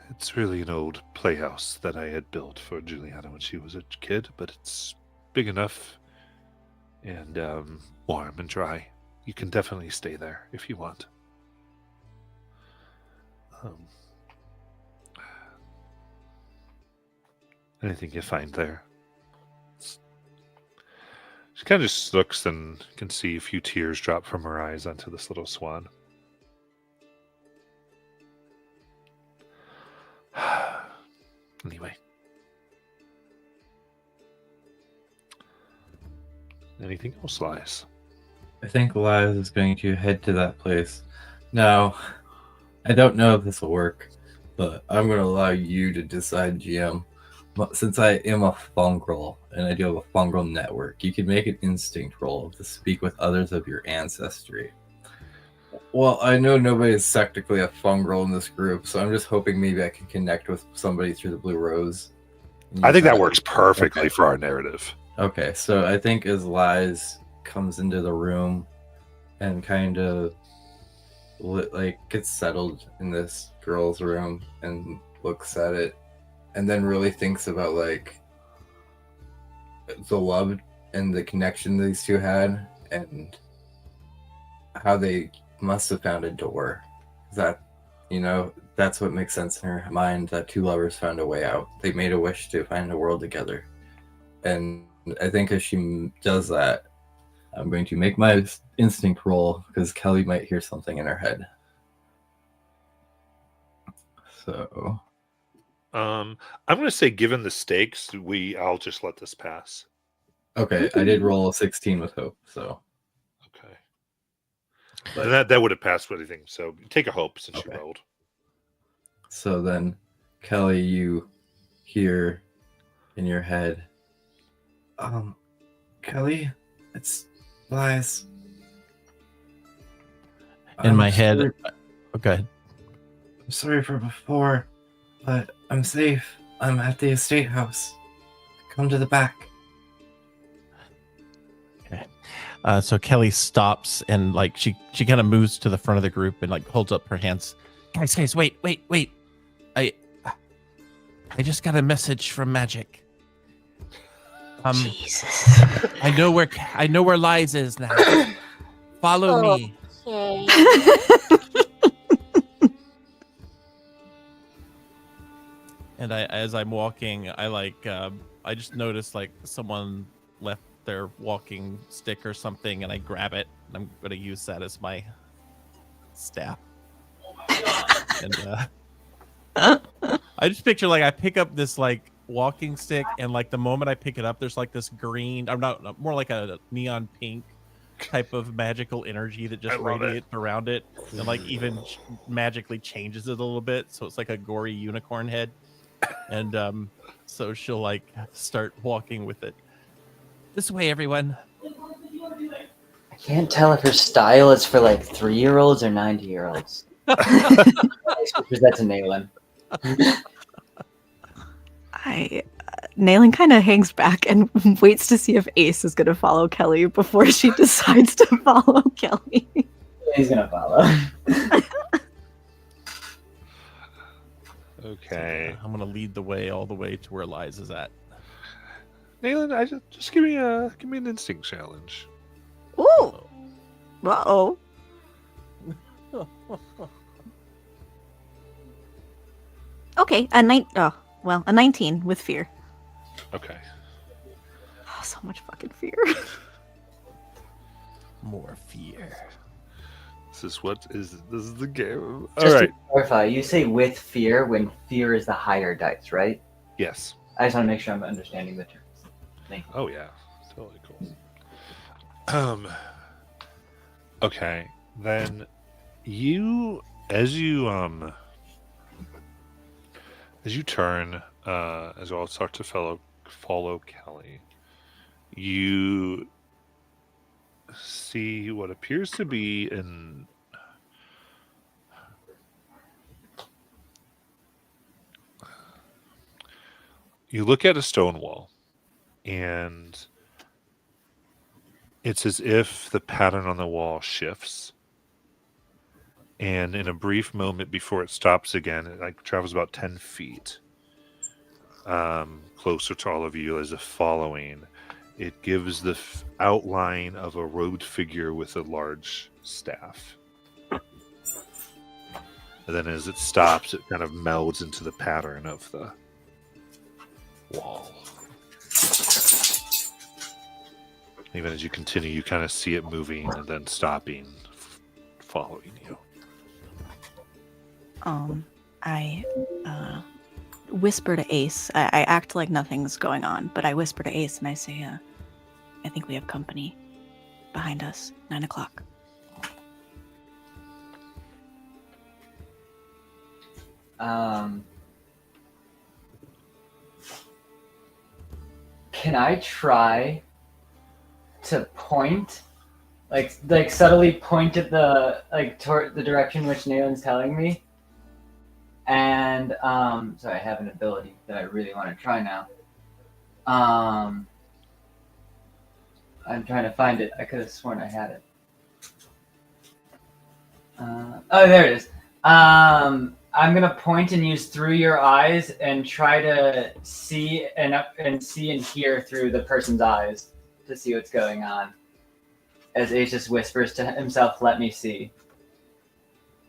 it's really an old playhouse that I had built for Juliana when she was a kid, but it's big enough and warm and dry. You can definitely stay there if you want. Anything you find there. She kind of just looks and can see a few tears drop from her eyes onto this little swan. Anyway. Anything else, Lies? I think Liz is going to head to that place. Now, I don't know if this will work, but I'm going to allow you to decide, GM. Since I am a fungal and I do have a fungal network, you can make an instinct roll to speak with others of your ancestry. Well, I know nobody is technically a fungal in this group, so I'm just hoping maybe I can connect with somebody through the Blue Rose. I think that works perfectly for our narrative. Okay, so I think as Liz comes into the room and kind of gets settled in this girl's room and looks at it and then really thinks about the love and the connection these two had and how they must have found a door. That, that's what makes sense in her mind, that two lovers found a way out. They made a wish to find a world together. And I think as she does that, I'm going to make my instinct roll because Kelly might hear something in her head. So I'm going to say, given the stakes, I'll just let this pass. Okay, I did roll a 16 with hope, so. Okay. But, and that would have passed with anything, so take a hope since you rolled. So then, Kelly, you hear in your head, Kelly, it's Lies. In my head, go ahead. I'm sorry for before, but I'm safe. I'm at the estate house. Come to the back. Okay. So Kelly stops and she kind of moves to the front of the group and holds up her hands. Guys, wait. I just got a message from Magic. Jesus. I know where Lies is now. Follow me. Okay. And as I'm walking, I just noticed someone left their walking stick or something, and I grab it, and I'm gonna use that as my staff. And I just picture I pick up this walking stick, and the moment I pick it up, there's this green, I'm not more like a neon pink type of magical energy that just radiates around it, and even magically changes it a little bit, so it's like a gory unicorn head. And so she'll start walking with it. This way, everyone. I can't tell if her style is for 3-year-olds or 90-year-olds. That's a Nayland. Nayland kind of hangs back and waits to see if Ace is going to follow Kelly before she decides to follow Kelly. He's going to follow. Okay. I'm gonna lead the way all the way to where Liz is at. Nayland, just give me an instinct challenge. Ooh. Uh-oh. Okay, a 19 with fear. Okay. Oh, so much fucking fear. More fear. This is the game. Just All right. to clarify, you say with fear when fear is the higher dice, right? Yes. I just want to make sure I'm understanding the terms. Thank you. Oh yeah, totally cool. Okay, then you as you turn, as you all start to follow Kelly, you see what appears to be an you look at a stone wall, and it's as if the pattern on the wall shifts. And in a brief moment before it stops again, it like travels about 10 feet closer to all of you as if following. It gives the outline of a robed figure with a large staff. And then as it stops, it kind of melds into the pattern of the wall. Even as you continue, you kind of see it moving and then stopping, following you. I whisper to Ace. I act like nothing's going on, but I whisper to Ace and I say, I think we have company behind us. 9 o'clock. Can I try to point, like subtly point at the toward the direction which Nalen's telling me? And so I have an ability that I really want to try now. I'm trying to find it. I could have sworn I had it. Oh, there it is. I'm gonna point and use through your eyes and try to see and hear through the person's eyes to see what's going on. As Ace just whispers to himself, "Let me see."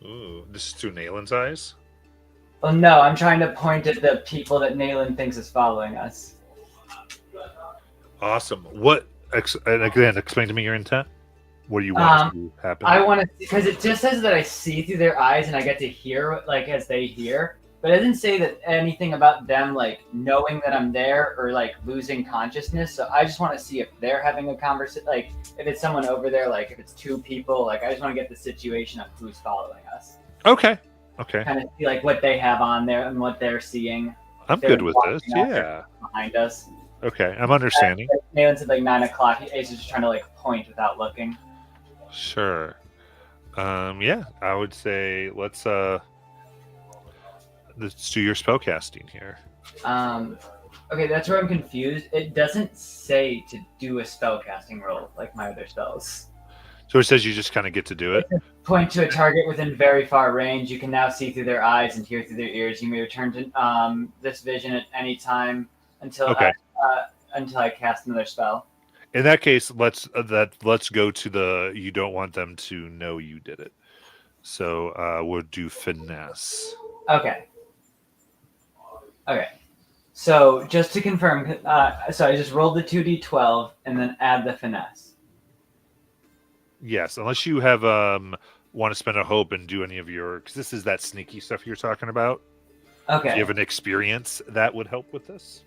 Ooh, this is through Nalen's eyes? Well, no, I'm trying to point at the people that Nalen thinks is following us. Awesome. And again, explain to me your intent. What do you want to happen? I want to, because it just says that I see through their eyes and I get to hear as they hear, but it doesn't say that anything about them knowing that I'm there or losing consciousness. So I just want to see if they're having a conversation, if it's someone over there, if it's two people. I just want to get the situation of who's following us. Okay. Kind of see what they have on there and what they're seeing. I'm good with this. Yeah. Behind us. Okay, I'm understanding. Nalen said 9 o'clock. Ace is just trying to point without looking. Sure. Yeah, I would say let's do your spell casting here. Okay, that's where I'm confused. It doesn't say to do a spell casting roll like my other spells. So it says you just kind of get to do it. Point to a target within very far range. You can now see through their eyes and hear through their ears. You may return to this vision at any time until I cast another spell. In that case, let's go to the you don't want them to know you did it. So we'll do finesse. Okay. So just to confirm, so I just rolled the 2d12 and then add the finesse. Yes, unless you have want to spend a hope and do any of your, because this is that sneaky stuff you're talking about. Okay. If you have an experience that would help with this.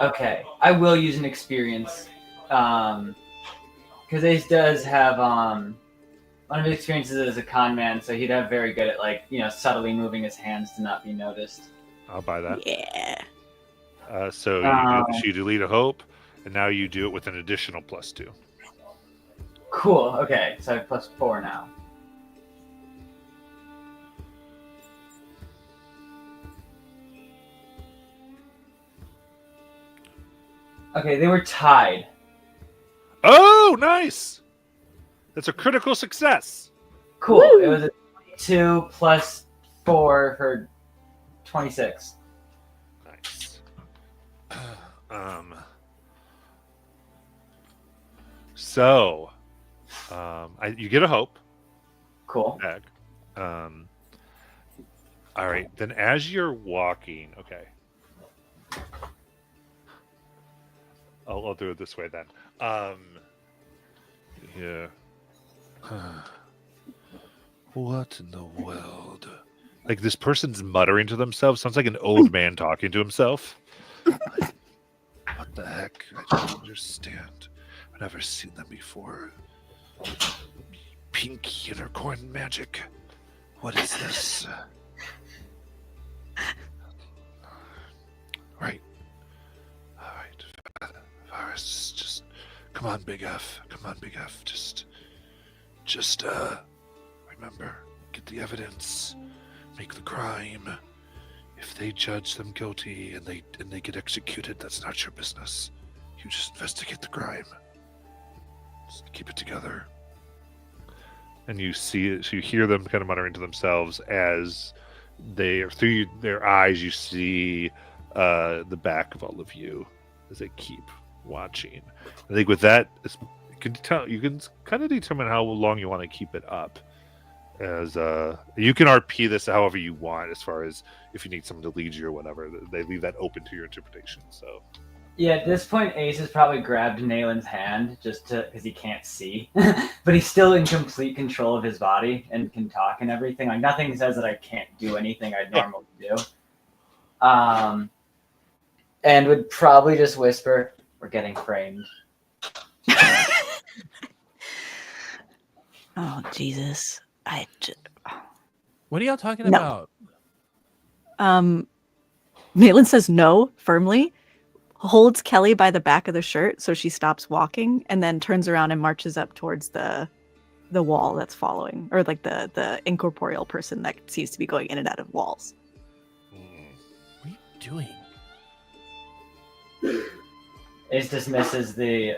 Okay, I will use an experience, because Ace does have one of his experiences as a con man, so he'd have very good at subtly moving his hands to not be noticed. I'll buy that. Yeah. So you delete a hope, and now you do it with an additional +2. Cool. Okay, so I have +4 now. Okay, they were tied. Oh, nice! That's a critical success. Cool. Woo! It was a 2 + 4 for 26. Nice. So, you get a hope. Cool. Back. All right. Then, as you're walking, okay. I'll do it this way then. Yeah. What in the world? Like this person's muttering to themselves. Sounds like an old man talking to himself. What the heck? I don't understand. I've never seen them before. Pink unicorn magic. What is this? Right. All right. Varus, just come on, Big F. Come on, Big F. Just remember, get the evidence, make the crime. If they judge them guilty and they get executed, that's not your business. You just investigate the crime. Just keep it together. And you see it, so you hear them kind of muttering to themselves as they are through their eyes. You see the back of all of you as they keep watching. I think with that, you can kind of determine how long you want to keep it up. As you can RP this however you want, as far as if you need someone to lead you or whatever. They leave that open to your interpretation. So Yeah, at this point, Ace has probably grabbed Nalen's hand just because he can't see, but he's still in complete control of his body and can talk and everything. Like nothing says that I can't do anything I'd normally do. And would probably just whisper, "We're getting framed." Oh, Jesus. What are y'all talking No. about? Maitland says no firmly, holds Kelly by the back of the shirt so she stops walking, and then turns around and marches up towards the wall that's following, or like the incorporeal person that seems to be going in and out of walls. What are you doing? Ace dismisses the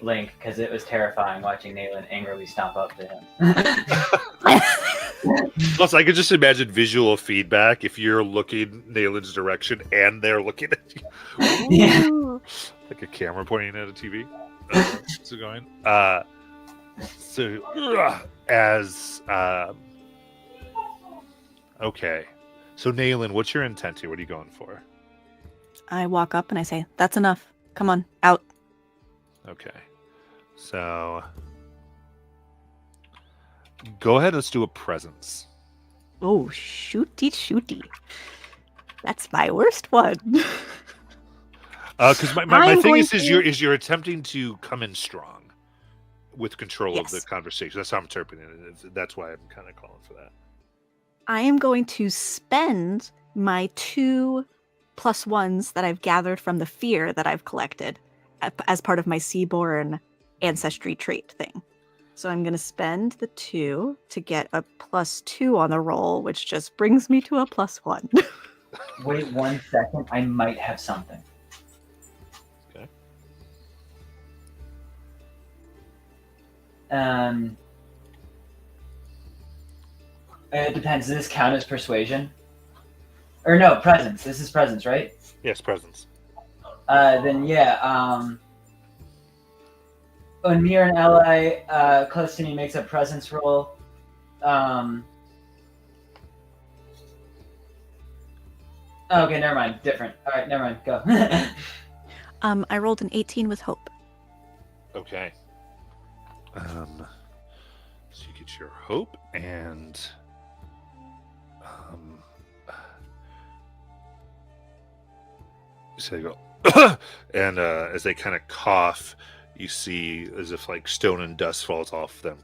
link because it was terrifying watching Nalen angrily stomp up to him. plus, I could just imagine visual feedback if you're looking Nalen's direction and they're looking at you. Yeah. Like a camera pointing at a TV. So going. Okay. So Nalen, what's your intent here? What are you going for? I walk up and I say, "That's enough. Come on, out." Okay. So go ahead, let's do a presence. Oh, shooty. That's my worst one. Because my I'm thing going is to- you're attempting to come in strong with control of the Yes. conversation. That's how I'm interpreting it. That's why I'm kind of calling for that. I am going to spend my 2 +1s that I've gathered from the fear that I've collected as part of my Seaborn ancestry trait thing. So I'm going to spend the 2 to get a +2 on the roll, which just brings me to a +1. Wait 1 second. I might have something. Okay. It depends. Does this count as persuasion? Or no, presence. This is presence, right? Yes, presence. Then yeah. When me or an ally close to me makes a presence roll, okay, never mind. Different. All right, never mind. Go. I rolled an 18 with hope. Okay. So you get your hope and so they go and as they kind of cough, you see as if like stone and dust falls off them,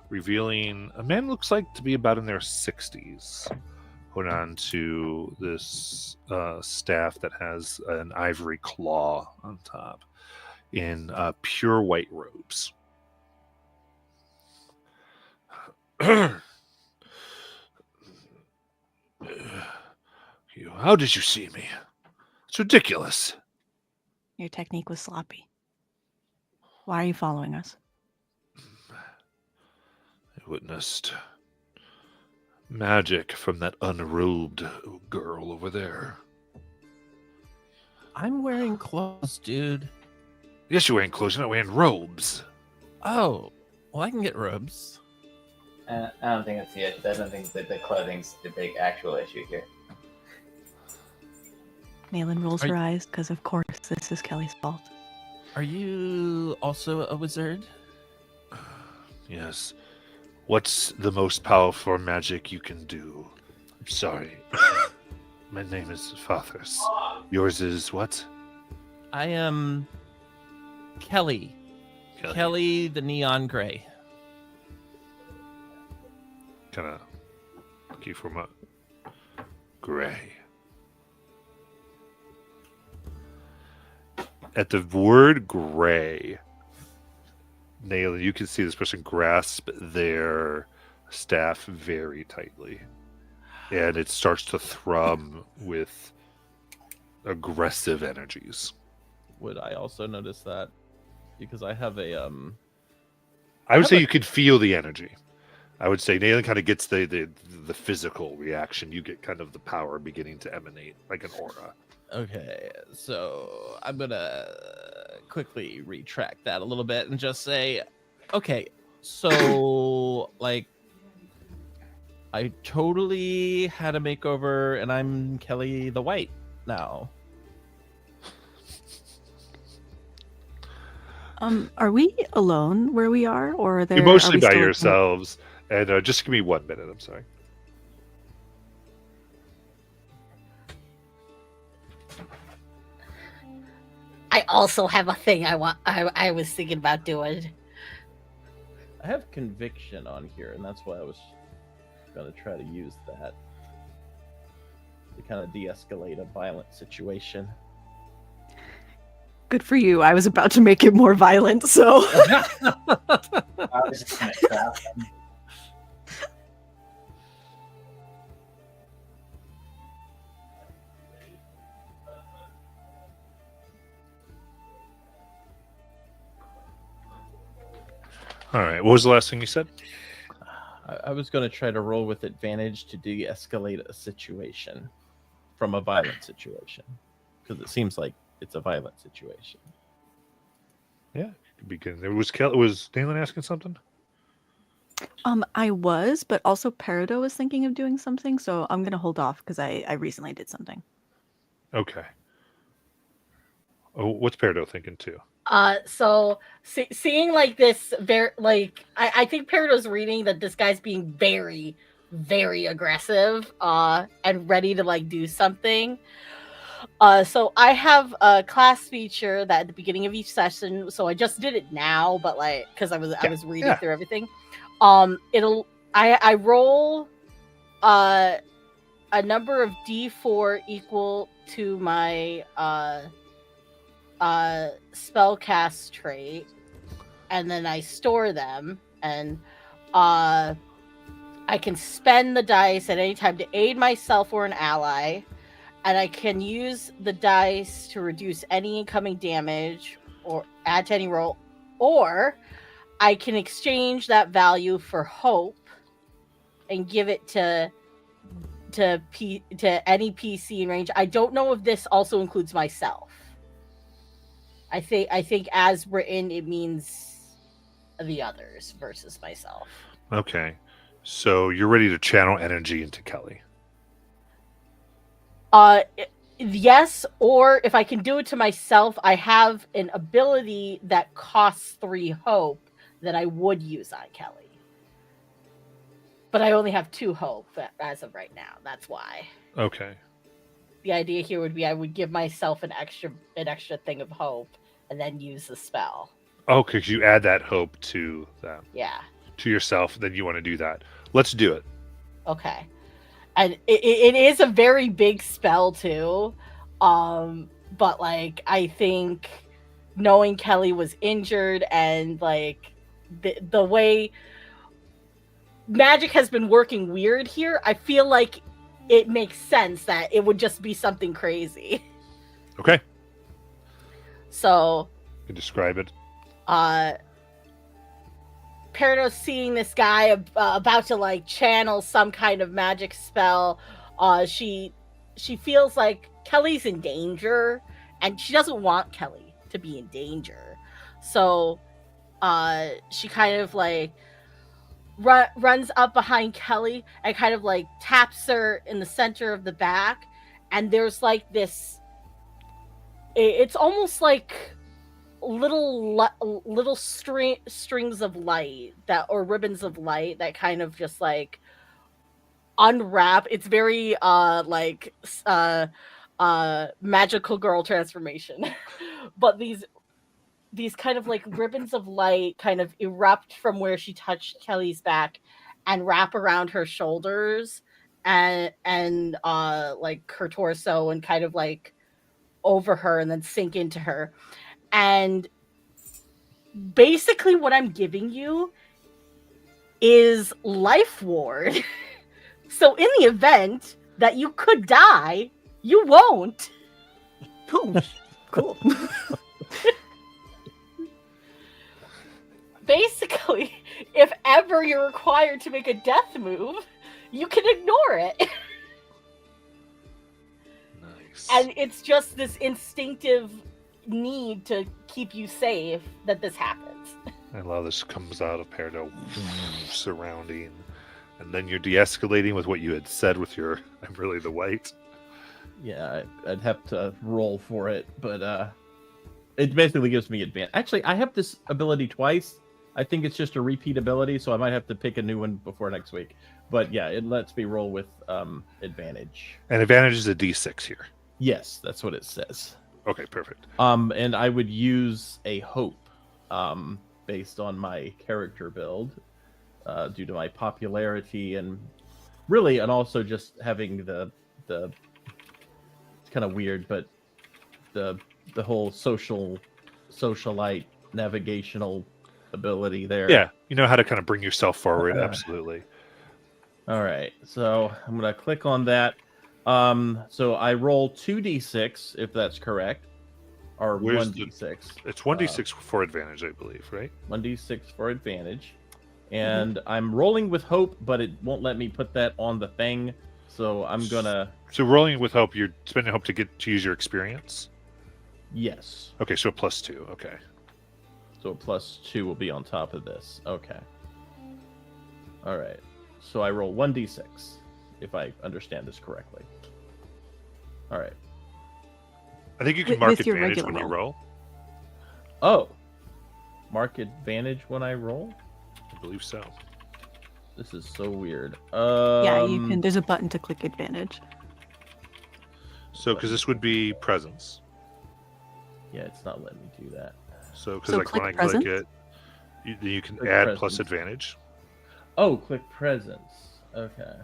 revealing a man looks like to be about in their 60s. Put on to this staff that has an ivory claw on top in pure white robes. How did you see me? It's ridiculous. Your technique was sloppy. Why are you following us? I witnessed magic from that unrobed girl over there. I'm wearing clothes, dude. Yes, you're wearing clothes. You're not wearing robes. Oh, well, I can get robes. I don't think that's the issue. I don't think that the clothing's the big actual issue here. Malin rolls Are her y- eyes because, of course, this is Kelly's fault. Are you also a wizard? Yes. What's the most powerful magic you can do? I'm sorry. My name is Fathers. Yours is what? I am Kelly. Kelly the neon gray. Kind of looking for my gray. At the word gray, Nail, you can see this person grasp their staff very tightly. And it starts to thrum with aggressive energies. Would I also notice that? Because I have a I would say you could feel the energy. I would say Nail kind of gets the physical reaction. You get kind of the power beginning to emanate like an aura. Okay, so I'm gonna quickly retract that a little bit and just say, okay, so like I totally had a makeover and I'm Kelly the White now. Are we alone where we are, or are there? You're mostly are we by still like, yourselves. And just give me 1 minute. I'm sorry. I also have a thing I was thinking about doing. I have conviction on here, and that's why I was gonna try to use that to kind of de-escalate a violent situation. Good for you. I was about to make it more violent, so. I was just gonna trap them. All right. What was the last thing you said? I was going to try to roll with advantage to de-escalate a situation from a violent situation, because it seems like it's a violent situation. Yeah. Because was Dalen asking something? I was, but also Peridot was thinking of doing something, so I'm gonna hold off because I recently did something. Okay. Oh, what's Peridot thinking too? So seeing like this, very like I think Peridot's reading that this guy's being very, very aggressive, and ready to like do something. So I have a class feature that at the beginning of each session. So I just did it now, but like because I was reading through everything. I roll a number of D4 equal to my spellcast trait, and then I store them, and I can spend the dice at any time to aid myself or an ally, and I can use the dice to reduce any incoming damage or add to any roll, or I can exchange that value for hope and give it to any PC in range. I don't know if this also includes myself. I think as written it means the others versus myself. Okay. So you're ready to channel energy into Kelly. Yes, or if I can do it to myself, I have an ability that costs 3 hope that I would use on Kelly. But I only have 2 hope as of right now. That's why. Okay. The idea here would be I would give myself an extra thing of hope and then use the spell. Oh, because you add that hope to that. Yeah. To yourself, then you want to do that. Let's do it. Okay. And it is a very big spell too. But like I think knowing Kelly was injured and like the way magic has been working weird here, I feel like it makes sense that it would just be something crazy. Okay. So You can describe it. Peridot seeing this guy about to like channel some kind of magic spell, she feels like Kelly's in danger, and she doesn't want Kelly to be in danger. So she kind of like runs up behind Kelly and kind of like taps her in the center of the back, and there's like this. It's almost like little strings of light that or ribbons of light that kind of just like unwrap. It's very magical girl transformation. But these these kind of like ribbons of light kind of erupt from where she touched Kelly's back and wrap around her shoulders and like her torso and kind of like over her and then sink into her. And basically what I'm giving you is life ward. So in the event that you could die, you won't. Cool. Cool. Basically, if ever you're required to make a death move, you can ignore it. Nice. And it's just this instinctive need to keep you safe that this happens. I love this comes out of Peridot surrounding, and then you're de-escalating with what you had said with your "I'm really the white." Yeah, I'd have to roll for it, but it basically gives me advantage. Actually, I have this ability twice. I think it's just a repeat ability, so I might have to pick a new one before next week. But yeah, it lets me roll with advantage. And advantage is a D6 here. Yes, that's what it says. Okay, perfect. And I would use a hope, based on my character build, due to my popularity and really, and also just having the it's kind of weird, but the whole socialite navigational ability there. Yeah, you know how to kind of bring yourself forward. Yeah. Absolutely. All right, so I'm gonna click on that. So I roll 2d6 if that's correct, or Where's 1d6. It's 1d6 for advantage, I believe, right? 1d6 for advantage, and I'm rolling with hope, but it won't let me put that on the thing. So I'm gonna So rolling with hope, you're spending hope to use your experience. yes. Okay, so a +2. Okay. So a +2 will be on top of this. Okay. All right. So I roll 1d6 if I understand this correctly. All right. I think you can With- mark with your advantage regular when you roll. Oh, mark advantage when I roll. I believe so. This is so weird. Yeah, you can. There's a button to click advantage. So, because this would be presence. Yeah, it's not letting me do that. So, because So like when I click click presence? it, you can Click add presence. plus advantage, Oh, click presence. Okay.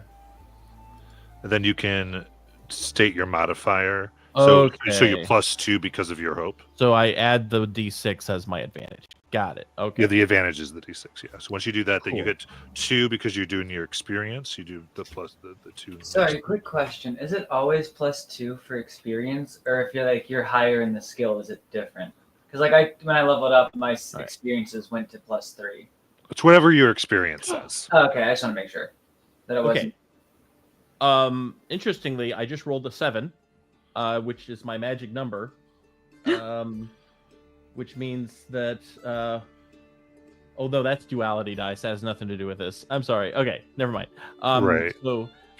and then you can state your modifier. So you're Okay. +2 because of your hope. So I add the d6 as my advantage. Got it. Okay. Yeah, the advantage is the d6. Yeah. So once you do that, then you Cool. get 2 because you're doing your experience. You do the plus the 2. Sorry, quick question. Is it always +2 for experience, or if you're higher in the skill, is it different? Because when I leveled up, my right. experiences went to +3. It's whatever your experience says. Okay, I just want to make sure that it wasn't. Interestingly, I just rolled a 7, which is my magic number. Which means that although that's duality dice, that has nothing to do with this. I'm sorry. Okay, never mind. Right.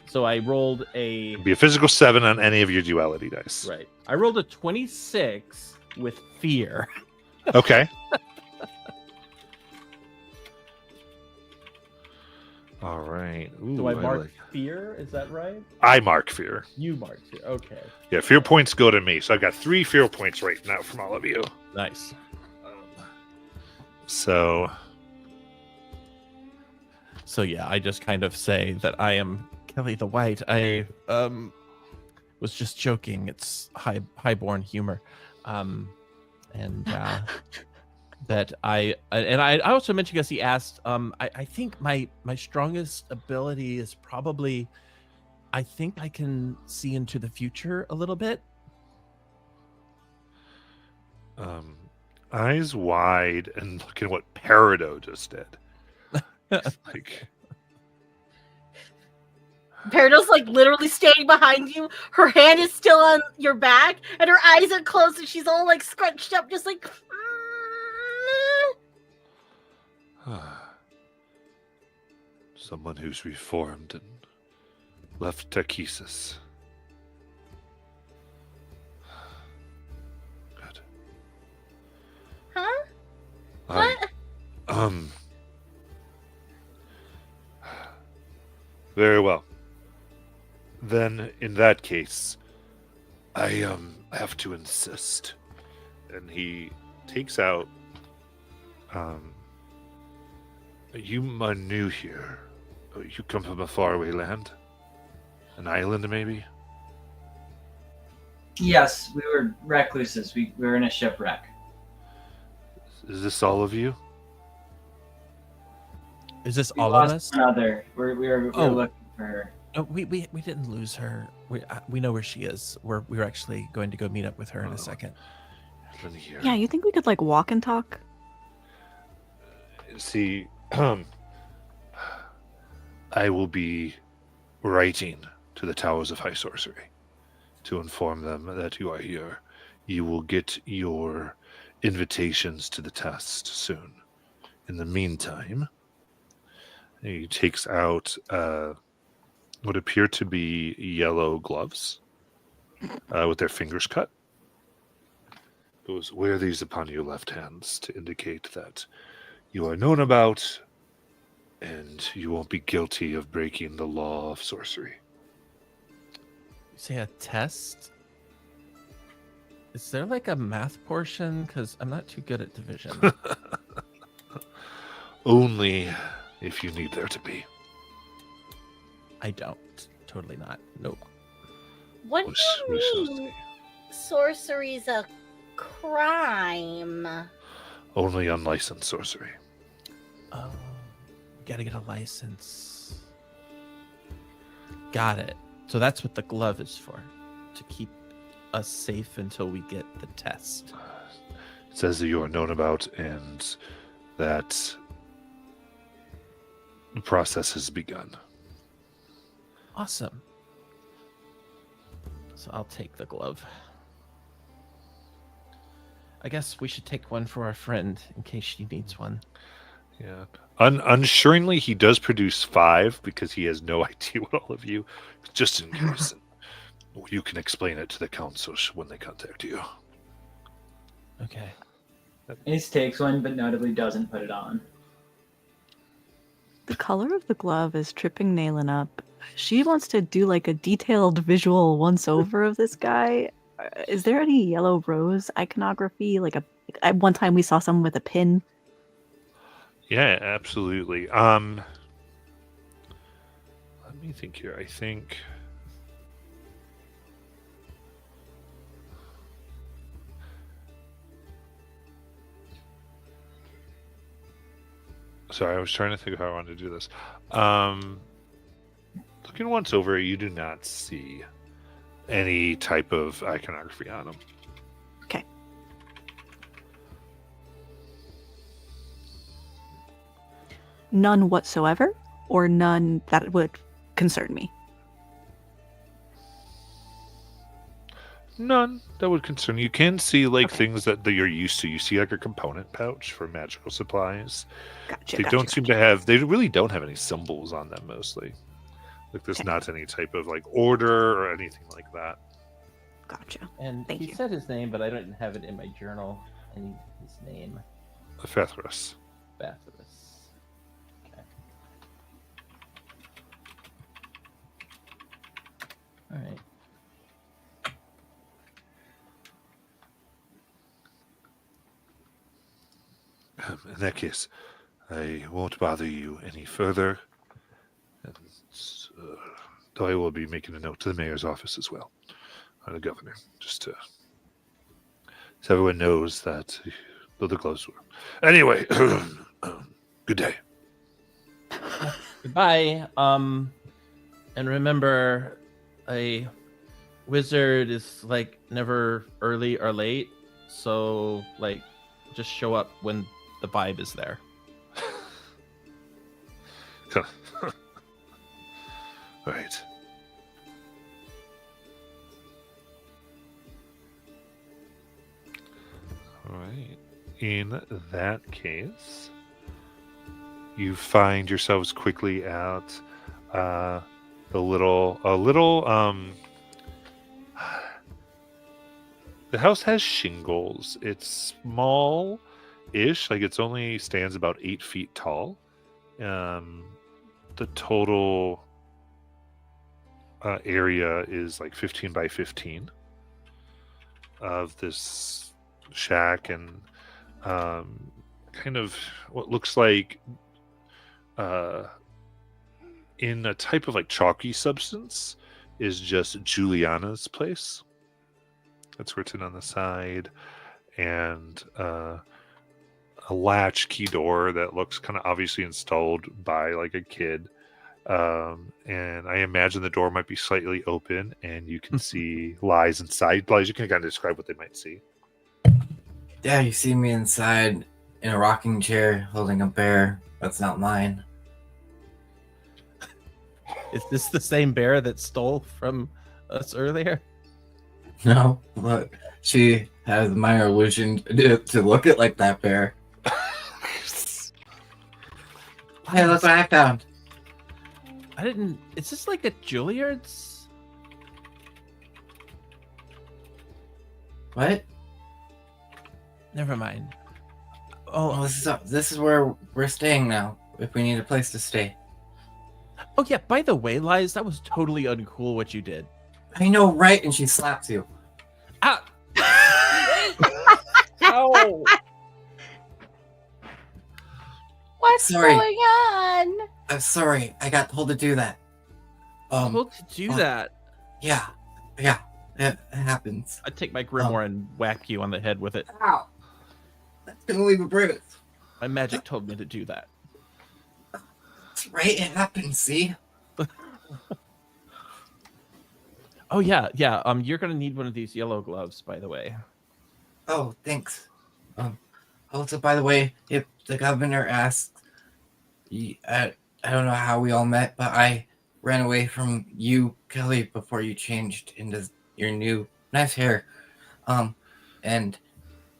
So I rolled a It'd be a physical 7 on any of your duality dice. right. I rolled a 26 with fear. Okay. All right. Ooh, Do I mark like- fear? Is that right? I mark fear. You marked fear. Okay. Yeah, fear points go to me. So I've got 3 fear points right now from all of you. Nice. So Yeah, I just kind of say that I am Kelly the White. I was just joking. It's highborn humor. And that I also mentioned, because he asked, I think my strongest ability is probably, I think I can see into the future a little bit. eyes wide and looking at what Peridot just did. Like, Peridot's like literally standing behind you. Her hand is still on your back, and her eyes are closed, and she's all like scrunched up, just like. someone who's reformed and left Takesis. Good. Huh? I- What? Very well. Then, in that case, I have to insist. And he takes out. You are new here. You come from a faraway land, an island, maybe. Yes, we were recluses. We were in a shipwreck. Is this all of you? Is this We all of lost us? another. We were Oh. looking for her. No, we didn't lose her. We know where she is. We're actually going to go meet up with her in Oh. a second. Let me hear. Yeah, you think we could like walk and talk? See, I will be writing to the Towers of High Sorcery to inform them that you are here. You will get your invitations to the test soon. In the meantime, he takes out what appear to be yellow gloves with their fingers cut. Goes, wear these upon your left hands to indicate that you are known about and you won't be guilty of breaking the law of sorcery. You say a test? Is there like a math portion? Because I'm not too good at division. Only if you need there to be. I don't. Totally not. Nope. What We do shall you mean see. sorcery's a crime? Only unlicensed sorcery. Oh, gotta get a license. Got it. So that's what the glove is for, to keep us safe until we get the test. It says that you are known about and that the process has begun. Awesome. So I'll take the glove. I guess we should take one for our friend in case she needs one. Yeah. Unsuringly, he does produce 5 because he has no idea what all of you, just in case. You can explain it to the council when they contact you. Okay. Ace takes one, but notably doesn't put it on. The color of the glove is tripping Naylin up. She wants to do like a detailed visual once over of this guy. Is there any yellow rose iconography? At one time we saw someone with a pin. Yeah, absolutely. Let me think here. I think sorry, I was trying to think of how I wanted to do this. Looking once over, you do not see any type of iconography on him. Okay. None whatsoever, or none that would concern me. None that would concern you. You can see like Okay. things that you're used to. You see like a component pouch for magical supplies. Gotcha. They don't seem to have. They really don't have any symbols on them. Mostly, like there's Okay. not any type of like order or anything like that. Gotcha. And Thank he you. said his name, but I didn't have it in my journal. I need his name. Fethris. Bathurus. Okay. All right. In that case, I won't bother you any further. And, though I will be making a note to the mayor's office as well, or the governor, just to so everyone knows that the gloves were. Anyway, good day. Goodbye. And remember, a wizard is like never early or late. So like, just show up when the vibe is there. Right. All right. In that case, you find yourselves quickly at the little the house has shingles. It's small ish, like it's only stands about 8 feet tall. The total area is like 15 by 15 of this shack, and kind of what looks like in a type of like chalky substance is just Juliana's place. That's written on the side, and a latch key door that looks kind of obviously installed by like a kid. And I imagine the door might be slightly open, and you can see Lies inside. Lies, you can kind of describe what they might see. Yeah, you see me inside in a rocking chair holding a bear. That's not mine. Is this the same bear that stole from us earlier? No, look, she has a minor illusion to look at like that bear. Hey, look what I found. I didn't. Is this like a Juilliard's? What? Never mind. Oh, this is where we're staying now. If we need a place to stay. Oh yeah. By the way, Lies, that was totally uncool what you did. I know, right? And she slaps you. Ah. Ow. What's Sorry. going on? I'm sorry. I got told to do that. Told to do that. Yeah, it happens. I'd take my grimoire and whack you on the head with it. Ow! That's gonna leave a bruise. My magic told me to do that. That's right. It happens. See? Oh yeah. You're gonna need one of these yellow gloves, by the way. Oh, thanks. Also, by the way, if the governor asks, I don't know how we all met, but I ran away from you, Kelly, before you changed into your new nice hair. And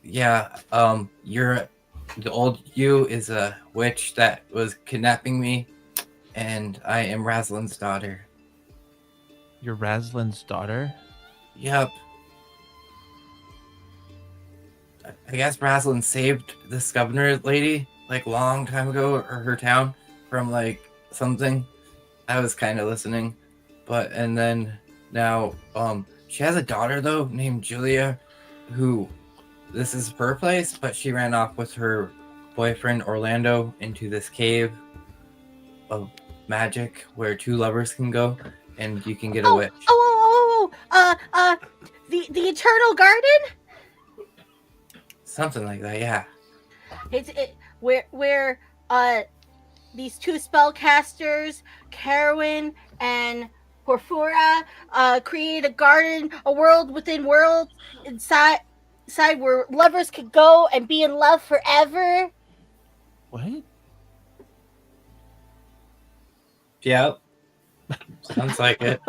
yeah, the old you is a witch that was kidnapping me, and I am Raslin's daughter. You're Raslin's daughter? Yep. I guess Raslin saved this governor lady like long time ago, or her town, from like something. I was kind of listening, and then now she has a daughter though named Julia, who this is her place, but she ran off with her boyfriend Orlando into this cave of magic where two lovers can go, and you can get a witch. The Eternal Garden? Something like that, yeah. It's where these two spellcasters, Carowin and Porphyra, create a garden, a world within world inside where lovers could go and be in love forever. What? Yep. Sounds like it.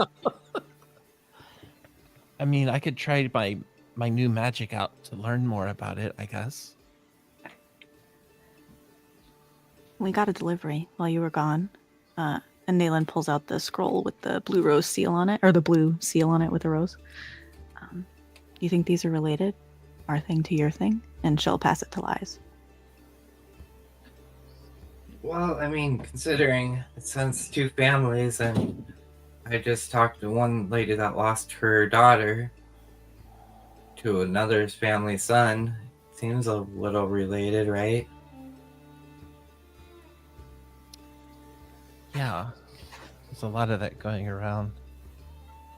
I mean, I could try my new magic out to learn more about it, I guess. We got a delivery while you were gone. And Nayland pulls out the scroll with the blue rose seal on it, or the blue seal on it with a rose. You think these are related? Our thing to your thing? And she'll pass it to Lies. Well, I mean, considering it sends two families, and I just talked to one lady that lost her daughter to another's family son. Seems a little related, right? Yeah. There's a lot of that going around.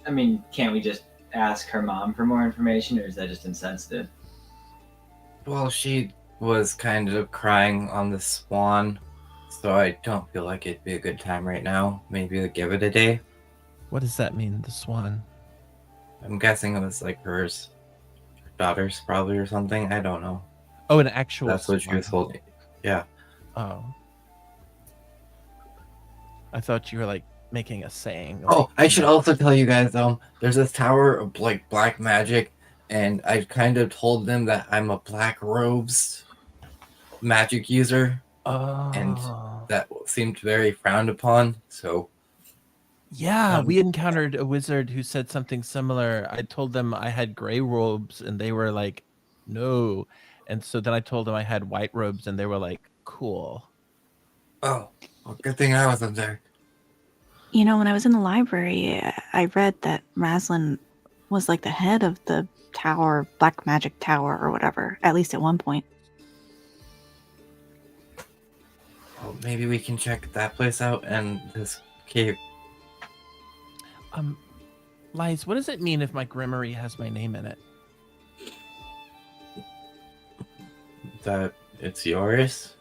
I mean, can't we just ask her mom for more information, or is that just insensitive? Well, she was kind of crying on the swan, so I don't feel like it'd be a good time right now. Maybe give it a day. What does that mean, the swan? I'm guessing it was like hers. Daughters, probably, or something. I don't know. Oh, an actual That's what she swan. was holding. Yeah. Oh. I thought you were like making a saying. Oh, I should also tell you guys, there's this tower of like black magic, and I kind of told them that I'm a black robes magic user, and that seemed very frowned upon. So yeah, we encountered a wizard who said something similar. I told them I had gray robes, and they were like, "No." And so then I told them I had white robes, and they were like, "Cool." oh, well, good thing I wasn't there. You know, when I was in the library, I read that Raslin was like the head of the tower, Black Magic Tower or whatever, at least at one point. Well, maybe we can check that place out and this cave. Lies, what does it mean if my grimoire has my name in it? That it's yours?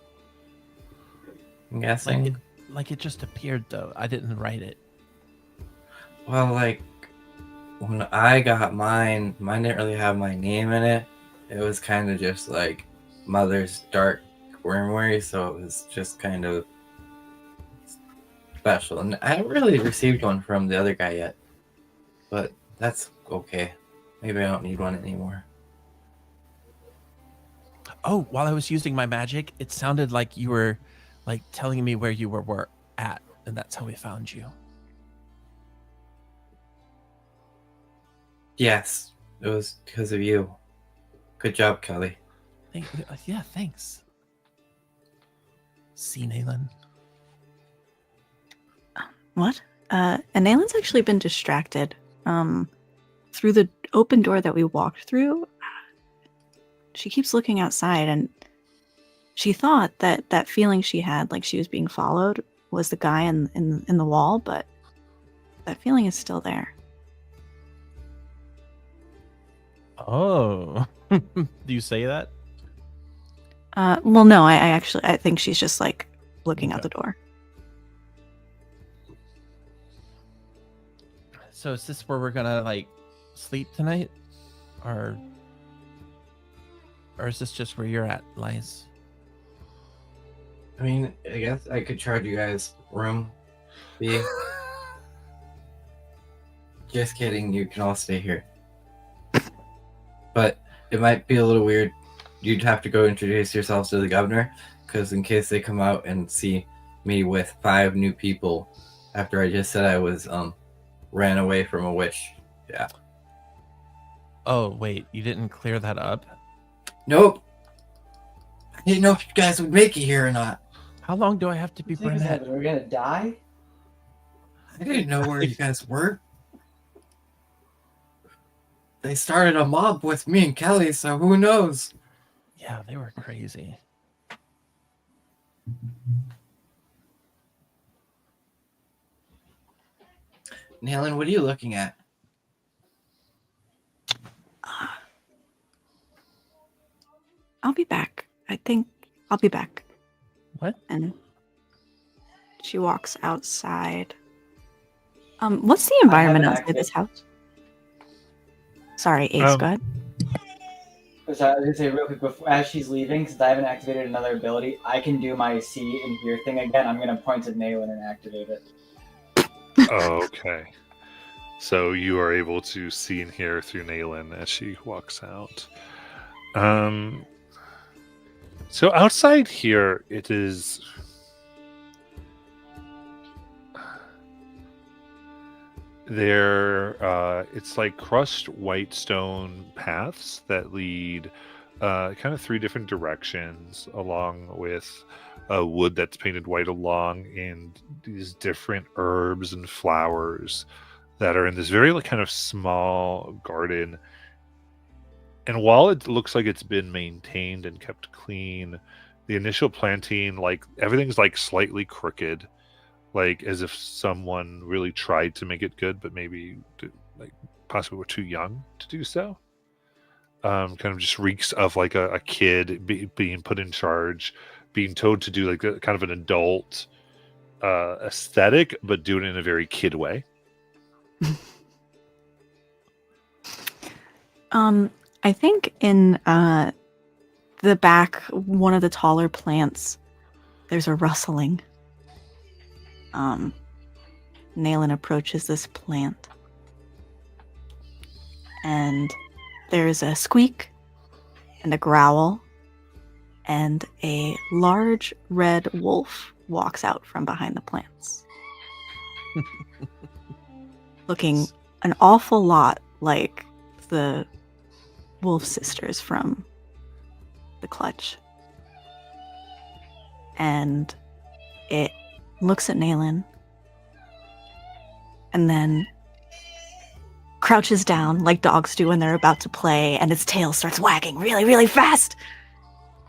I'm guessing. Like it just appeared though. I didn't write it. Well, like, when I got mine didn't really have my name in it. It was kind of just like Mother's Dark Grimoire, so it was just kind of special. And I haven't really received one from the other guy yet, but that's okay. Maybe I don't need one anymore. Oh, while I was using my magic, it sounded like you were like telling me where you were at, and that's how we found you. Yes, it was because of you. Good job, Kelly. Yeah, thanks. See, Nayland. What? And Nayland's actually been distracted. Through the open door that we walked through, she keeps looking outside, and she thought that feeling she had, like she was being followed, was the guy in the wall, but that feeling is still there. Oh, do you say that? Well, no, I think she's just like looking out Okay. the door. So is this where we're gonna like sleep tonight, or is this just where you're at, Lies? I mean, I guess I could charge you guys room fee. Just kidding, you can all stay here. But it might be a little weird. You'd have to go introduce yourselves to the governor, because in case they come out and see me with 5 new people after I just said I was ran away from a witch. Yeah. Oh wait, you didn't clear that up. Nope. I didn't know if you guys would make it here or not. How long do I have to be brunette? We're gonna die? I didn't know where you guys were. They started a mob with me and Kelly, so who knows? Yeah, they were crazy. Nayland, what are you looking at? I'll be back. I think I'll be back. What? And she walks outside. What's the environment outside this house? Sorry, Ace, go ahead. So I was gonna say real quick, before, as she's leaving, since I haven't activated another ability, I can do my see and hear thing again. I'm gonna point to Nayland and activate it. Oh, okay. So you are able to see and hear through Naylin as she walks out. So outside here, it is. It's like crushed white stone paths that lead kind of 3 different directions, along with wood that's painted white along, and these different herbs and flowers that are in this very kind of small garden. And while it looks like it's been maintained and kept clean, the initial planting, like everything's like slightly crooked, like as if someone really tried to make it good, but maybe like possibly were too young to do so. Kind of just reeks of like a kid being put in charge, being told to do like a, kind of an adult aesthetic, but doing it in a very kid way. I think in the back, one of the taller plants, there's a rustling. Nayland approaches this plant, and there's a squeak and a growl, and a large red wolf walks out from behind the plants, looking an awful lot like the wolf sisters from the Clutch. And it looks at Nayland and then crouches down like dogs do when they're about to play, and its tail starts wagging really, really fast.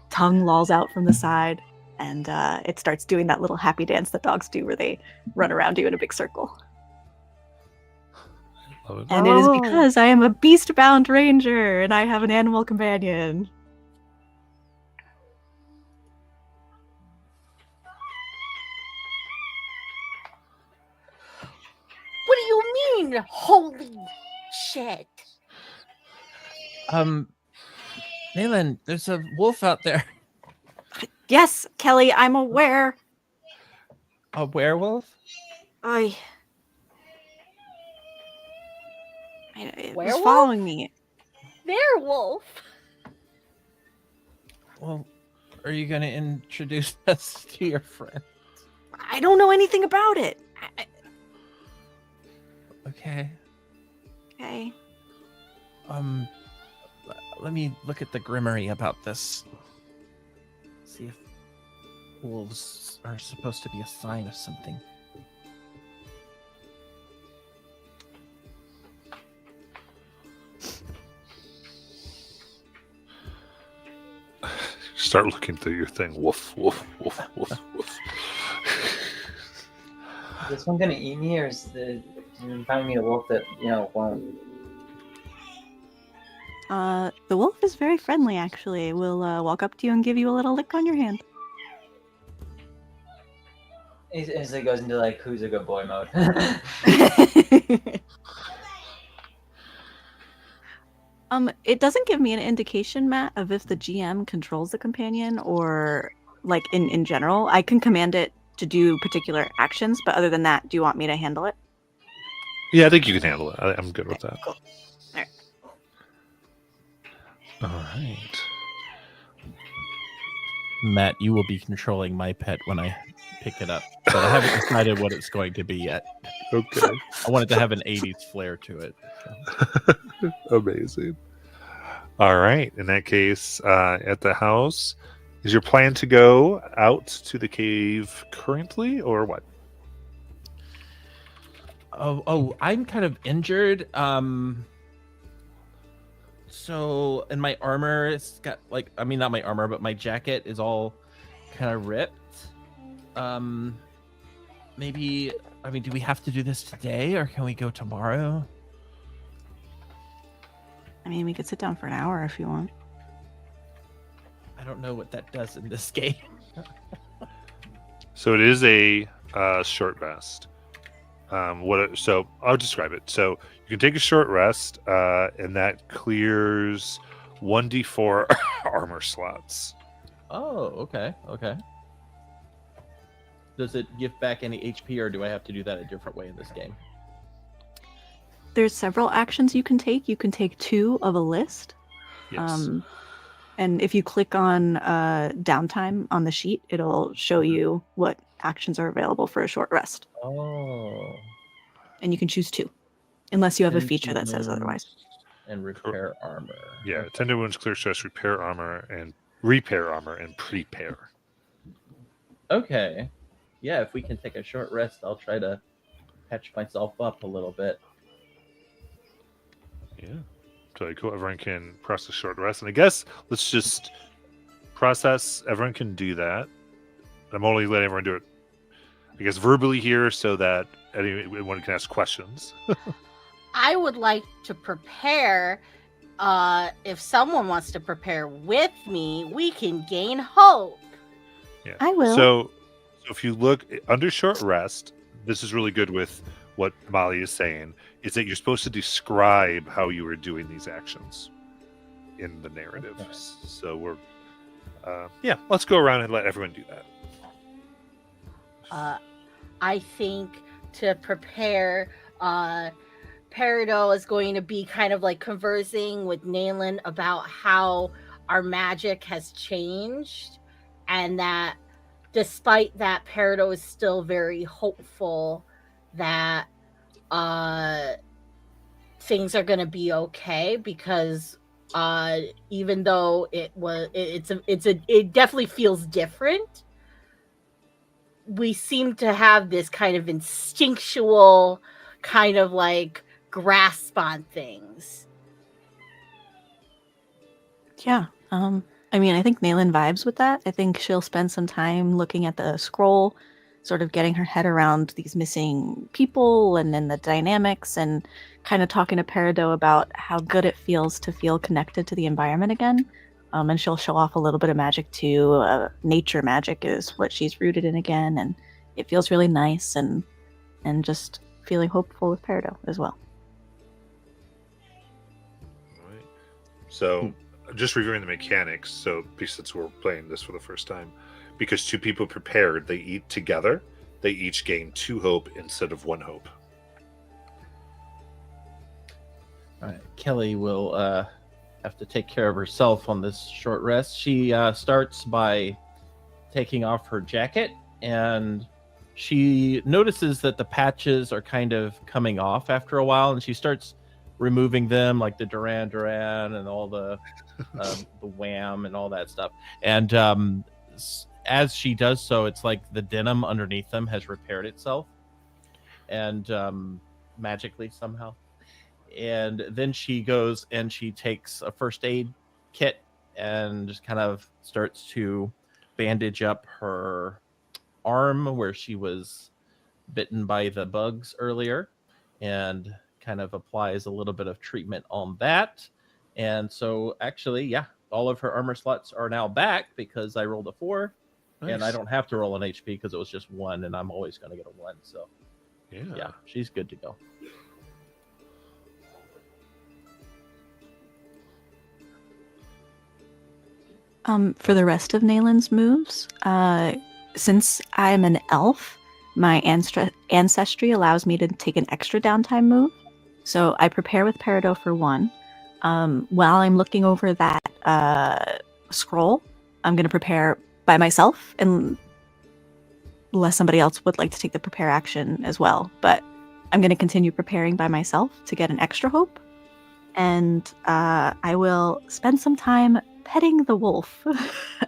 Tongue lolls out from the side, And it starts doing that little happy dance that dogs do where they run around you in a big circle. Love it. And it is because I am a beast-bound ranger and I have an animal companion. What do you mean? Holy shit. Nayland, there's a wolf out there. Yes, Kelly, I'm aware. A werewolf? It was Werewolf? following me. Werewolf. Well, are you going to introduce us to your friend? I don't know anything about it. Okay. Okay. Let me look at the grimory about this. See if wolves are supposed to be a sign of something. Start looking through your thing. Woof, woof, woof, woof, woof. Is this one gonna eat me, or is the find me a wolf that won't? The wolf is very friendly, actually. Will walk up to you and give you a little lick on your hand. As it goes into like who's a good boy mode. It doesn't give me an indication, Matt, of if the GM controls the companion or like in general. I can command it to do particular actions, but other than that, do you want me to handle it? Yeah, I think you can handle it. I'm good with that. Cool. Alright. All right. Matt, you will be controlling my pet when I pick it up, but I haven't decided what it's going to be yet. Okay. I want it to have an 80s flair to it. So. Amazing. All right. In that case, at the house, is your plan to go out to the cave currently, or what? Oh, I'm kind of injured. So, and my armor, it's got like, I mean, not my armor, but my jacket is all kind of ripped. Maybe, I mean, do we have to do this today, or can we go tomorrow? I mean, we could sit down for an hour if you want. I don't know what that does in this game. So it is a short rest. So I'll describe it. So you can take a short rest, and that clears 1d4 armor slots. Oh, okay. Does it give back any HP, or do I have to do that a different way in this game? There's several actions you can take. You can take 2 of a list. Yes. And if you click on downtime on the sheet, it'll show you what actions are available for a short rest. Oh. And you can choose 2, unless you have a Tend feature to that says otherwise. And repair armor. Yeah, Okay. tender wounds, clear stress, repair armor, and prepare. Okay. Yeah, if we can take a short rest, I'll try to catch myself up a little bit. Yeah. So cool. Everyone can process short rest, and I guess let's just process. Everyone can do that. I'm only letting everyone do it, I guess, verbally here, so that anyone can ask questions. I would like to prepare. If someone wants to prepare with me, we can gain hope. Yeah. I will. So if you look under short rest, this is really good with what Molly is saying, is that you're supposed to describe how you were doing these actions in the narrative. Okay. So we're, let's go around and let everyone do that. I think to prepare, Peridot is going to be kind of like conversing with Nayland about how our magic has changed, and that despite that, Peridot is still very hopeful that things are going to be okay, because even though it definitely feels different, we seem to have this kind of instinctual kind of like grasp on things. Yeah. I mean, I think Naylin vibes with that. I think she'll spend some time looking at the scroll, sort of getting her head around these missing people and then the dynamics, and kind of talking to Peridot about how good it feels to feel connected to the environment again. And she'll show off a little bit of magic too. Nature magic is what she's rooted in again, and it feels really nice, and just feeling hopeful with Peridot as well. Right. So, just reviewing the mechanics. So, since we're playing this for the first time, because two people prepared, they eat together. They each gain 2 hope instead of 1 hope. All right, Kelly will have to take care of herself on this short rest. She starts by taking off her jacket, and she notices that the patches are kind of coming off after a while, and she starts removing them, like the Duran Duran and all the wham and all that stuff. And as she does so, it's like the denim underneath them has repaired itself, and magically somehow. And then she goes and she takes a first aid kit and just kind of starts to bandage up her arm where she was bitten by the bugs earlier, and kind of applies a little bit of treatment on that. And so actually, yeah, all of her armor slots are now back because I rolled a 4. Nice. And I don't have to roll an HP because it was just 1, and I'm always going to get a 1. So yeah, she's good to go. For the rest of Naylin's moves, since I'm an elf, my ancestry allows me to take an extra downtime move. So I prepare with Peridot for 1. While I'm looking over that scroll, I'm going to prepare by myself, and unless somebody else would like to take the prepare action as well. But I'm going to continue preparing by myself to get an extra hope. And I will spend some time petting the wolf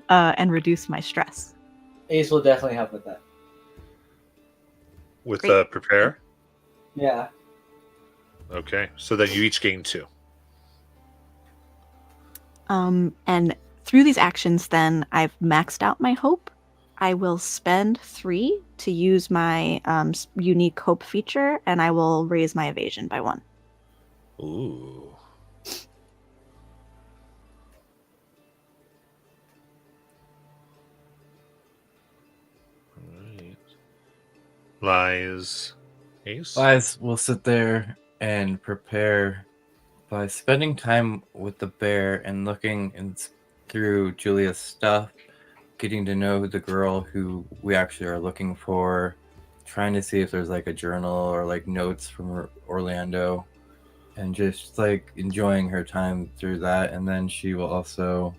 and reduce my stress. Ace will definitely help with that. With Great. prepare? Yeah. Okay, so then you each gain 2. And through these actions, then I've maxed out my hope. I will spend 3 to use my unique hope feature, and I will raise my evasion by 1. Ooh. Alright. Lies. Ace? Lies will sit there and prepare by spending time with the bear and looking through Julia's stuff, getting to know the girl who we actually are looking for, trying to see if there's like a journal or like notes from Orlando, and just like enjoying her time through that. And then she will also,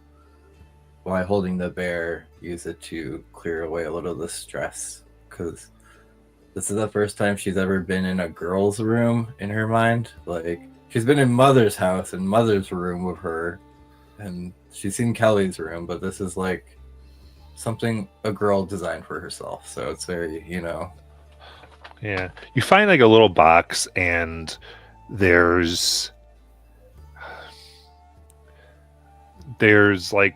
while holding the bear, use it to clear away a little of the stress, because this is the first time she's ever been in a girl's room in her mind. Like, she's been in Mother's house and Mother's room with her, and she's seen Kelly's room, but this is like something a girl designed for herself. So it's very, Yeah. You find like a little box, and there's like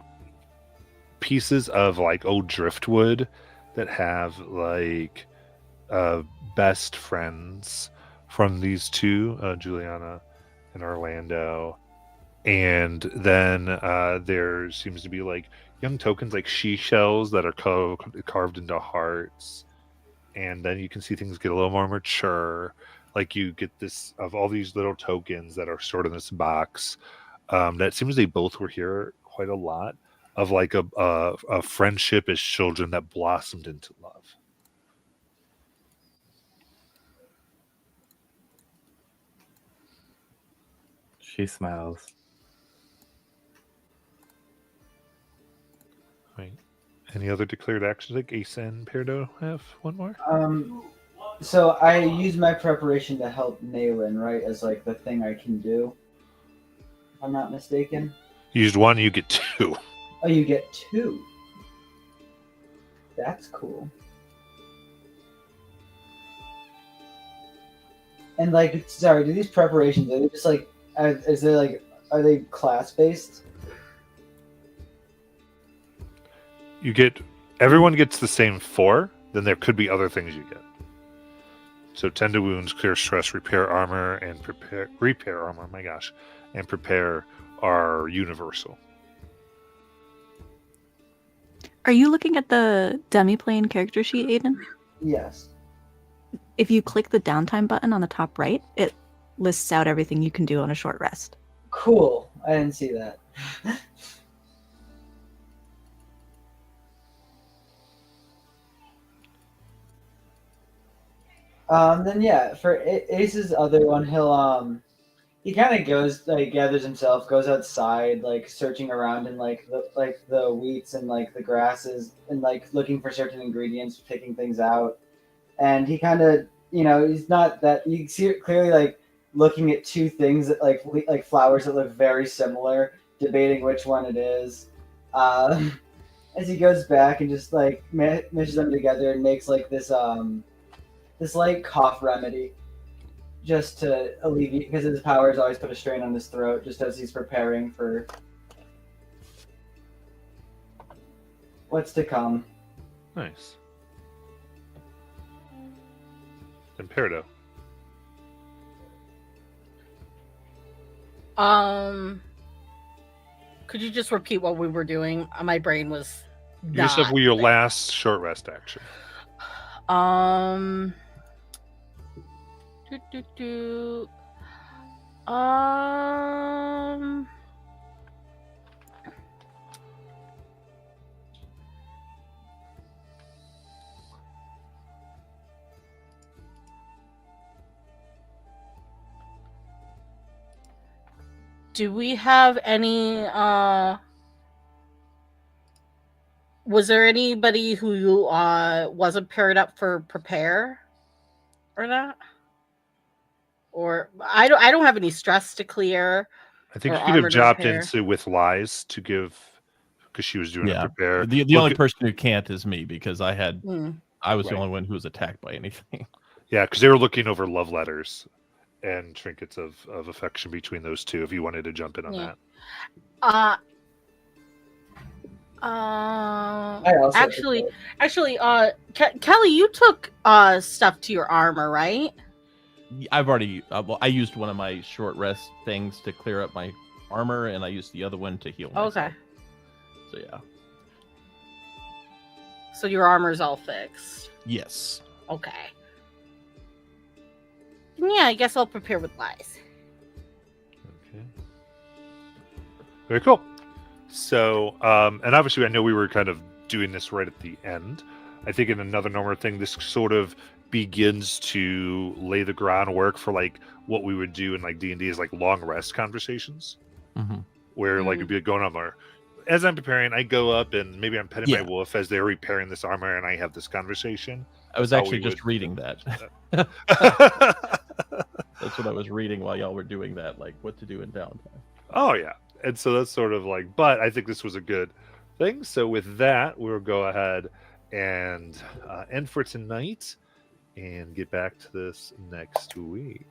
pieces of like old driftwood that have like best friends from these two, Juliana and Orlando. And then there seems to be like young tokens, like she shells that are carved into hearts. And then you can see things get a little more mature. Like you get this of all these little tokens that are stored in this box. That seems they both were here quite a lot, of like a friendship as children that blossomed into love. She smiles. Right. Any other declared actions like Ace and Peridot have? One more? So I use my preparation to help Naylin, right, as like the thing I can do. If I'm not mistaken. You used 1, you get 2. Oh, you get 2. That's cool. And like, sorry, do these preparations, are they just like, are they class based? everyone gets the same 4. Then there could be other things you get. So tend to wounds, clear stress, repair armor, and repair armor. My gosh, and prepare are universal. Are you looking at the demiplane character sheet, Aiden? Yes. If you click the downtime button on the top right, it lists out everything you can do on a short rest. Cool. I didn't see that. Then yeah, for Ace's other one, he kind of goes gathers himself, goes outside, searching around in the wheats and the grasses and looking for certain ingredients, picking things out, and he kind of he's not that you see it clearly looking at 2 things that like flowers that look very similar, debating which one it is. As he goes back and just meshes them together and makes this light cough remedy just to alleviate, because his powers always put a strain on his throat just as he's preparing for what's to come. Nice. And Peridot. Could you just repeat what we were doing? My brain was You just have not your there. last short rest action. Do, do, do. Um. Do we have any? Was there anybody who wasn't paired up for prepare, or not? Or I don't have any stress to clear. I think Or you could have armor to dropped repair. into with lies to give, because she was doing a Yeah. prepare. The Look only at- person who can't is me because I was Right. the only one who was attacked by anything. Yeah, because they were looking over love letters and trinkets of affection between those 2. If you wanted to jump in on Yeah. that. I also Actually, Kelly, you took stuff to your armor, right? I've already. I used one of my short rest things to clear up my armor, and I used the other one to heal myself. Okay. So yeah. So your armor's all fixed. Yes. Okay. Yeah, I guess I'll prepare with lies. Okay. Very cool. So, and obviously, I know we were kind of doing this right at the end. I think in another normal thing, this sort of begins to lay the groundwork for what we would do in D&D is long rest conversations, Mm-hmm. where it'd be going on there. As I'm preparing, I go up and maybe I'm petting my wolf as they're repairing this armor, and I have this conversation. I was That's how actually we just would- reading that. That's what I was reading while y'all were doing that, what to do in downtime. Oh yeah, and so that's sort of but I think this was a good thing. So with that, we'll go ahead and end for tonight and get back to this next week.